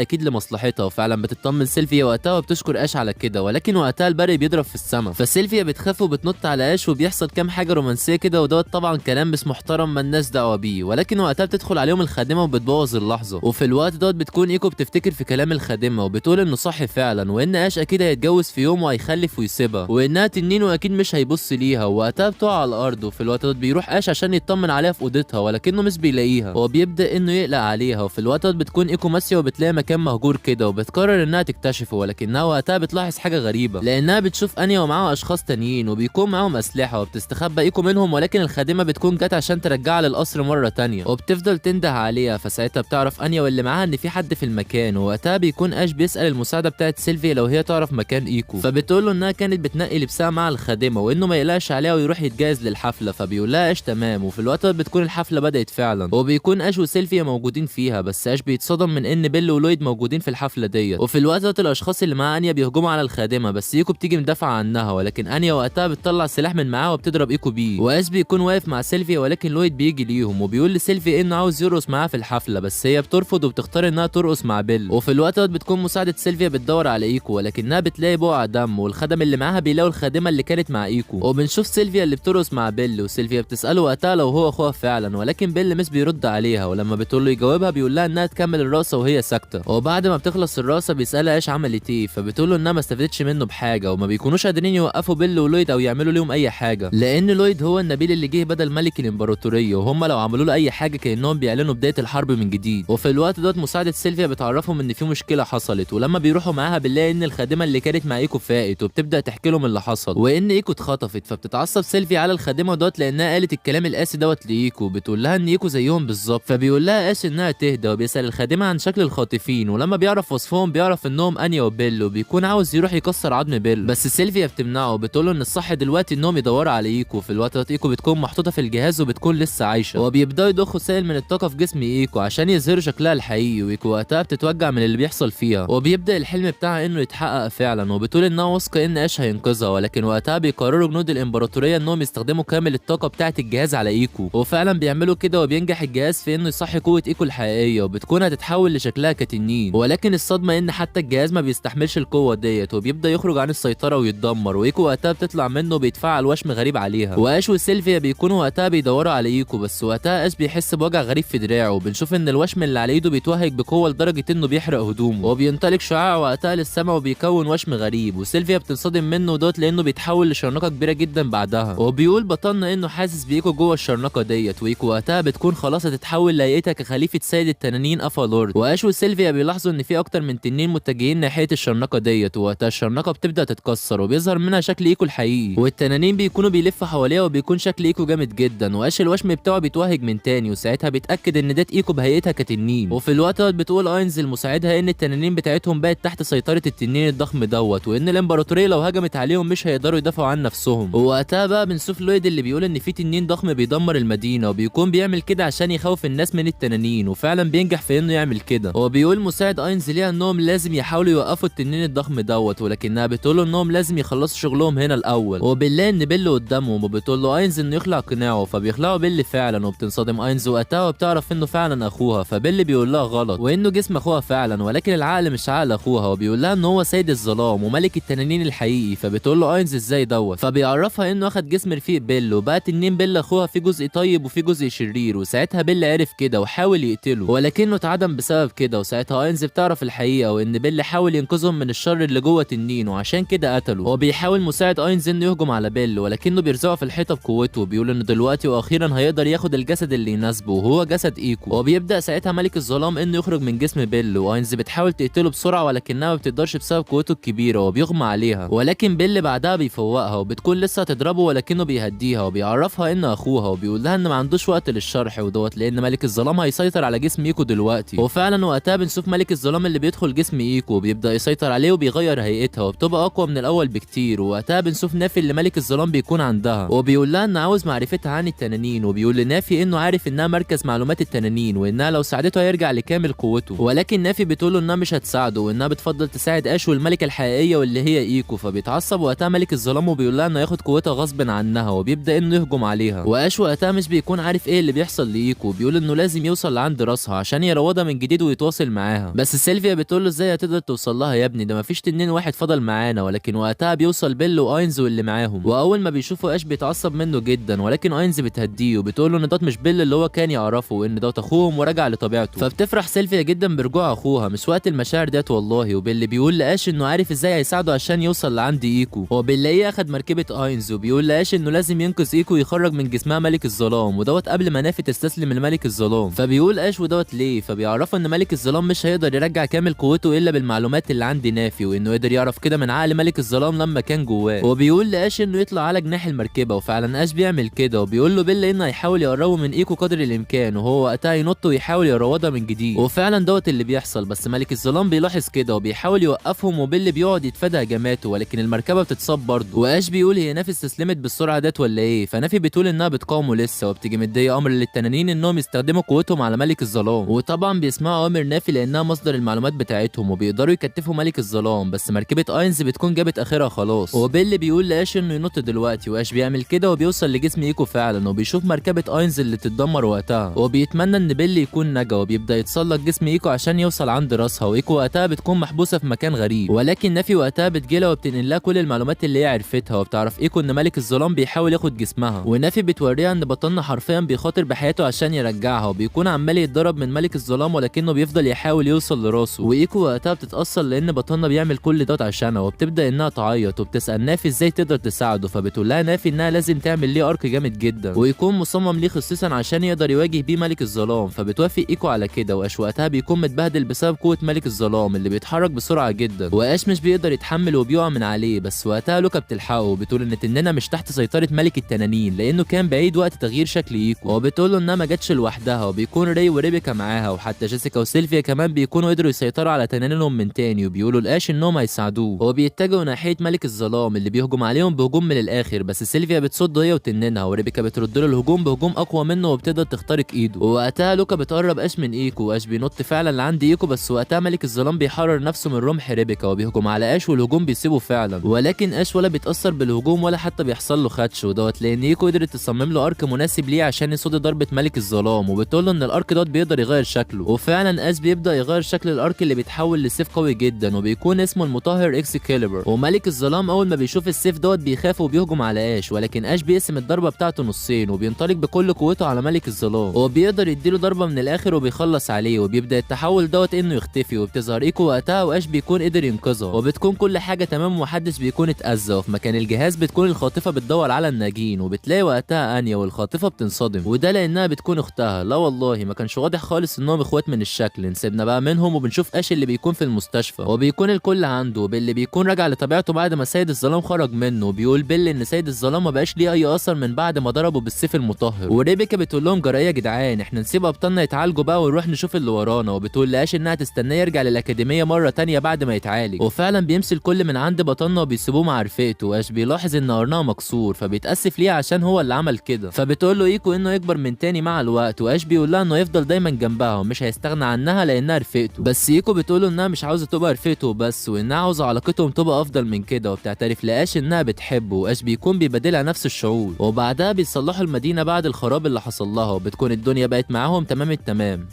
اكيد لمصلحتها، وفعلا بتطمن سيلفيا وقتها وبتشكر اش على كده. ولكن وقتها البرق بيضرب في السما، فسيلفيا بتخاف وبتنط على اش، وبيحصل كام حاجه رومانسيه كده، ودوت طبعا كلام مش محترم ما الناس دعوه بيه. ولكن وقتها بتدخل عليهم الخادمه وبتبوظ اللحظه. وفي الوقت دوت بتكون ايكو بتفتكر في كلام الخادمه، وبتقول انه صح فعلا، وان اش اكيد هيتجوز في يوم وهيخلف ويسيبها، وانها تنين واكيد مش هيبص ليها. ووقتها بتقع على الارض. وفي الوقت دوت بيروح اش عشان يطمن عليها في اوضتها، ولكنه مش بيلاقيها، وبيبدا انه يقلق عليها. وفي الوقت دوت بتكون ايكو ماشيه وبتلاقي مكان مهجور كده، وبتقرر انها تكتشفه. ولكنها وقتها بتلاحظ حاجه غريبه، لانها بتشوف انيا ومعاها اشخاص تانيين، وبيكون معاهم اسلحه، وبتستخبى ايكو منهم. ولكن الخادمه بتكون جت عشان ترجعها للقصر مره تانيه، وبتفضل تنده عليها. فساعتها بتعرف انيا واللي معاها ان في حد في المكان. ووقتها بيكون اش بيسال المساعده بتاعت سيلفيا لو هي تعرف مكان ايكو، فبتقول له انها كانت بتنقي لبسها مع الخادمه، وانه ما يقلقش عليها ويروح يتجهز للحفله. فبيقول لها اش تمام. وفي الوقت ده بتكون الحفله بدات فعلا، وبيكون اش وسيلفيا موجودين فيها. بس اش بيتصدم من ان بيل ولويد موجودين في الحفله ديت. وفي الوقت ده الاشخاص اللي مع انيا بيهجموا على الخادمه، بس ايكو بتيجي مدافعه عنها. ولكن انيا وقتها بتطلع سلاح من معاها وبتضرب ايكو بيه. واش بيكون واقف مع سيلفيا، ولكن لويد بيجي ليهم وبيقول لسيلفيا انه عاوز يرقص معاها في الحفله، بس هي بترفض وبتختار انها ترقص مع بيل. وفي الوقت ده بتكون مساعده سيلفيا بتدور على ايكو، ولكنها بتلاقي بقع دم، والخدم اللي معاها بيلاقوا الخادمه اللي كانت مع ايكو. وبنشوف سيلفيا اللي بترقص مع بيل، وسيلفيا بتساله وقتها لو هو اخوها فعلا، ولكن بيل مش بيرد عليها. ولما بتقول له يجاوبها بيقول لها انها تكمل الرقصه وهي ساكته. وبعد ما بتخلص الرقصه بيسالها ايش عملت ايه، فبتقول له انها ما استفادتش منه بحاجه، وما بيكونوش قادرين يوقفوا بيل ولويد او يعملوا لهم اي حاجه، لان لويد هو النبيل اللي جه بدل ملك الامبراطوريه، وهم لو عملوا له اي حاجه كانهم بيعلنوا بدايه الحرب من جديد. وفي الوقت دوت مساعده سيلفيا بتعرفهم ان في مشكله حصلت، ولما بيروحوا معاها بنلاقي ان الخادمه اللي كانت مع ايكو فاقت، وبتبدا تحكي لهم اللي حصل، وان ايكو اتخطفت. فبتتعصب سيلفيا على الخادمه دوت لانها قالت الكلام القاسي دوت لايكو، بتقول لها ان ايكو زيهم بالظبط. فبيقول لها اش انها تهدى، وبيسال الخادمه عن شكل الخاطفين، ولما بيعرف وصفهم بيعرف انهم انيا وبيل، وبيكون عاوز يروح يكسر عظم بيل، بس سيلفيا بتمنعه وبتقول له ان الصح دلوقتي انهم يدوروا على ايكو. في الوقت ده ايكو بتكون محطوطه في الجهاز وبتكون لسه عايشه، وبيبداوا يضخوا سائل من الطاقه في جسم ايكو عشان يظهروا شكلها الحقيقي. وايكو وقتها بتتوجع من اللي بيحصل فيها، وبيبدا الحلم بتاعها انه يتحقق فعلا، وبتقول انها واثقه ان اش هينقذها. ولكن وقتها بيقرروا جنود الامبراطوريه انهم يستخدموا كامل الطاقه بتاعه الجهاز على ايكو، وفعلا بيعملوا كده، وبينجح الجهاز في انه يصحي قوه ايكو الحقيقيه، وبتكون هتتحول لشكلها كتنين. ولكن الصدمه ان حتى الجهاز ما بيستحملش القوه ديت، وبيبدا يخرج عن السيطره ويتدمر. وايكو وقتها بتطلع منه وبيتفعل وشم غريب عليها. واش وسيلفيا بيكونوا وقتها بيدوروا على ايكو، بس وقتها اش بيحس بوجع غريب في دراعه، وبنشوف ان الوشم اللي على ايده بيتوهج بقوه لدرجه انه بيحرق هدومه، وبينطلق شعاع وقتها للسما وبيكون وشم غريب. وسيلفيا بتنصدم منه دوت لانه بيتحول لشرنقه كبيره جدا بعدها، وبيقول بطلنا انه حاسس بايكو جوه الشرنقه ديت. وايكو وقتها بتكون خلاص هتتحول لهيئتها كخليفه سيد التنانين افالورد. واش وسيلفيا بيلاحظوا ان في اكتر من تنين متجهين ناحيه الشرنقه ديت، ووقتها الشرنقه بتبدا تتكسر وبيظهر منها شكل ايكو الحقيقي، والتنانين بيكونوا بيلفوا حواليها، وبيكون شكل ايكو جامد جدا. واش الوشم بتاعه بيتوهج من تاني، وساعتها بيتاكد ان ده ايكو بهيئتها كتنين. وفي الوقت ده بتقول اينز لمساعدها ان التنانين بتاعتهم بقت تحت سيطره التنين الضخم دوت، وان الامبراطوريه لو هجمت عليهم مش هيقدروا يدافعوا عن نفسهم. ووقتها بقى بنشوف لويد اللي بيقول ان في تنين ضخم بيدمر المدينه، وبيكون بيعمل كده عشان يخوف الناس من التنانين، وفعلا بينجح في انه يعمل كده. هو بيقول مساعد اينز ليها انهم لازم يحاولوا يوقفوا التنين الضخم دوت، ولكنها بتقول له انهم لازم يخلصوا شغلهم هنا الاول. وبنلاقي ان بيل قدامهم، وبتقول له اينز انه يخلع قناعه، فبيخلعوا بيل فعلا. وبتنصدم اينز وقتها وبتعرف انه فعلا اخوها، فبيل بيقول لها غلط، وانه جسم اخوها فعلا، ولكن العقل مش عقل اخوها. وبيقول لها ان هو سيد الظلام وملك التنانين الحقيقي. فبتقول له اينز ازاي دوت، فبيعرفها انه اخد جسم رفيق بيل، وبقى تنين بيل اخوها في جزء طيب وفي جزء شرير. وساعتها بيل عرف كده وحاول يقتله، ولكنه اتعدم بسبب كده. وساعتها اينز بتعرف الحقيقه، وان بيل حاول ينقذهم من الشر اللي جوه تنين، وعشان كده قتله. هو بيحاول مساعد اينز انه يهجم على بيل، ولكنه بيرزعه في الحيطه بقوته، وبيقول انه دلوقتي واخيرا هيقدر ياخد الجسد اللي يناسبه، وهو جسد ايكو. وبيبدا ساعتها ملك الظلام انه يخرج من جسم بيل، واينز بتحاول تقتله بسرعه ولكنها ما بتقدرش بسبب قوته الكبيره، وبيغمى عليها. ولكن بيل بعدها بيفوقها، وبتكون لسه هتضربه ولكنه بيهديها وبيعرفها ان اخوها، وبيقول لها ان ما عندوش وقت للشرح لان ملك الظلام هيسيطر على جسم ايكو دلوقتي. وفعلا وقتها بنشوف ملك الظلام اللي بيدخل جسم ايكو وبيبدا يسيطر عليه وبيغير هيئتها وبتبقى اقوى من الاول بكتير. ووقتها بنشوف نافي اللي ملك الظلام بيكون عندها وبيقول لها ان عاوز معرفتها عن التنانين، وبيقول لنافي انه عارف انها مركز معلومات التنانين وانها لو ساعدته هيرجع لكامل قوته. ولكن نافي بتقول له انها مش هتساعده وانها بتفضل تساعد اش والملكه الحقيقيه واللي هي ايكو. فبيتعصب وقتها ملك الظلام وبيقول لها انه ياخد قوتها غصب عنها وبيبدا انه يهجم عليها. واش وقتها مش بيكون عارف ايه اللي بيحصل لايكو، بيقول انه لازم يوصل لعند راسها عشان يروضها من جديد ويتواصل معاها. بس سيلفيا بتقول له ازاي هتقدر توصل لها يا ابني، ده مفيش تنين واحد فضل معانا. ولكن وقتها بيوصل بيل واينز واللي معاهم، واول ما بيشوفوا اش بيتعصب منه جدا. ولكن اينز بتهديه وبتقول له ان ده مش بيل اللي هو كان يعرفه وان ده اخوهم ورجع لطبيعته. فبتفرح سيلفيا جدا برجوع اخوها، مش وقت المشاعر ديت والله. وبيل بيقول لاش انه عارف ازاي هيساعده عشان يوصل لعند ايكو. هو بنلاقيه اخد مركبه اينز وبيقول لاش انه لازم ينقذ ايكو ويخرج من جسمها ملك الظلام، ودوت قبل ما نافي تستسلم لملك الظلام. فبيقول اش ودوت ليه، فبيعرفوا ان ملك الظلام مش هيقدر يرجع كامل قوته الا بالمعلومات اللي عند نافي، وانه قدر يعرف كده من عقل ملك الظلام لما كان جواه. وبيقول لاش انه يطلع على جناح المركبه، وفعلا اش بيعمل كده وبيقول له بيل انه هيحاول يقربه من ايكو قدر الامكان، وهو وقتها ينط ويحاول يروضها من جديد. وفعلا دوت اللي بيحصل. بس ملك الظلام بيلاحظ كده وبيحاول يوقفهم، وبيل بيقعد يتفادى هجماته ولكن المركبه بتتصاب برضه. واش بيقول هي نافي استسلمت بالسرعه ديت ولا ايه، فنافي بتقول انها بتقاومه لسه، وبتيجي مديه امر للتنانين انهم يستخدموا قوتهم على ملك الظلام. وطبعا بيسمعوا امر نافي لانها مصدر المعلومات بتاعتهم وبيقدروا يكتفوا ملك الظلام. بس مركبه اينز بتكون جابت اخرها خلاص. وبيل بيقول لاش انه ينط دلوقتي، واش بيعمل كده وبيوصل لجسم ايكو فعلا وبيشوف مركبه اينز اللي تتدمر وقتها، وبيتمنى ان بيل يكون نجا وبيبدا يتسلق جسم ايكو عشان يوصل عند راسها. وايكو وقتها بتكون محبوسه في مكان غريب، ولكن نافي وقتها بتجيلها وبتنقل لها كل المعلومات اللي هي عرفتها، وبتعرف ايكو ان ملك الظلام بيحاول ياخد جسمها. ونافي بتوريها ان بطلنا حرفيا بيخاطر بحياته عشان يرجعها، وبيكون عمال يتضرب من ملك الظلام ولكنه بيفضل يحاول يوصل لراسه. وايكو وقتها بتتاثر لان بطلنا بيعمل كل ده عشانها، وبتبدا انها تعيط وبتسال نافي ازاي تقدر تساعده. فبتقول لها نافي انها لازم تعمل ليه ارك جامد جدا ويكون مصمم ليه خصيصا عشان يقدر يواجه بيه ملك الظلام. فبتوافق ايكو على كده، واش وقتها بيكون متبهدل بسبب قوه ملك الظلام اللي بيتحرك بسرعه جدا، واش مش بيقدر يتحمل وبيقع من عليه. بس وقتها لوكا بتلحقه وبتقول ان تننا مش تحت سيطره ملك التنانين لانه كان بعيد وقت تغيير شكل ايكو. وبتقول له انها ما جاتش لوحدها وبيكون راي وريبيكا معاها، وحتى جيسيكا وسيلفيا كمان بيكونوا قدروا يسيطروا على تنانينهم من تاني، وبيقولوا لاش انهم هيساعدوه. وبيتجهوا ناحيه ملك الظلام اللي بيهجم عليهم بهجوم من الاخر، بس سيلفيا بتصد هي وتنينها، وريبيكا بترد له الهجوم بهجوم اقوى منه وبتقدر تخترق ايده. ووقتها لوكا بتقرب اش من ايكو، واش بينط فعلا لعند ايكو. بس وقتها ملك الظلام بيحرر نفسه من رمح ريبيكا وبيهجم على اش، والهجوم بيسيبه فعلا. ولكن اش ولا بيتاثر بالهجوم ولا حتى بيحصل له خدش، ودوت لان ايكو قدرت تصمم له ارك مناسب ليه عشان يصد ضربه ملك الظلام. وبتقول له ان الارك دوت بيقدر يغير شكله، وفعلا اش بيبدا يغير شكل الارك اللي بيتحول لسيف قوي جدا وبيكون اسمه المطهر اكسكاليبر. وملك الظلام اول ما بيشوف السيف دوت بيخاف وبيهجم على اش، ولكن اش بيقسم الضربه بتاعته نصين وبينطلق بكل قوته على ملك الظلام، وبيقدر يديله ضربه من الاخر وبيخلص عليه، وبيبدا التحول دوت انه يختفي. وبتظهر ايكو وقتها واش بيكون قدر ينقذها، وبتكون كل حاجه تمام ومحدش بيكون اتاذى. وفي مكان الجهاز بتكون الخاطفه بتدور على الناجين، وبتلاقي وقتها انيا والخاطفه بتنصدم، وده لانها بتكون اختها. لا والله ما كانش واضح خالص انهم اخوات من الشكل. نسيبنا بقى منهم وبنشوف اش اللي بيكون في المستشفى، وبيكون الكل عنده باللي بيكون راجع لطبيعته بعد ما سيد الظلام خرج منه. وبيقول بيل ان سيد الظلام ما بقاش ليه اي اثر من بعد ما ضربه بالسيف المطهر. وريبيكا بتقول لهم جرى يا جدعان، احنا نسيب ابطالنا يتعالجوا بقى ونروح نشوف اللي ورانا. وبتقول لاش انها تستناه يرجع للاكاديميه مره تانية بعد ما يتعالج. وفعلا بيمشي الكل من عند بطلنا وبيسيبوه مع رفيقته. واش بيلاحظ ان قرنها مكسور فبيتاسف ليه عشان هو اللي عمل كده. فبتقول له ايكو انه يكبر من تاني مع الوقت، واش بيقول لها انه يفضل دايما جنبها ومش هيستغنى عنها لانها رفيقته. بس ايكو بتقول له انها مش عاوزه تبقى رفيقته بس، وانها عاوزه علاقتهم تبقى افضل من كده، وبتعترف لاش انها بتحبه. واش بيكون بيبادلها نفس الشعور. وبعدها بيصلحوا المدينه بعد الخراب اللي حصل لها، وبتكون الدنيا بقت معاهم تمام التمام.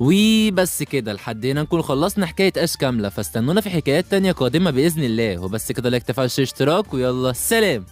وبس كده لحد هنا نكون خلصنا حكايه اش كامله، فاستنونا في حكايات تانية قادمه باذن الله. وبس كده، لايك تفعل اشتراك ويلا سلام.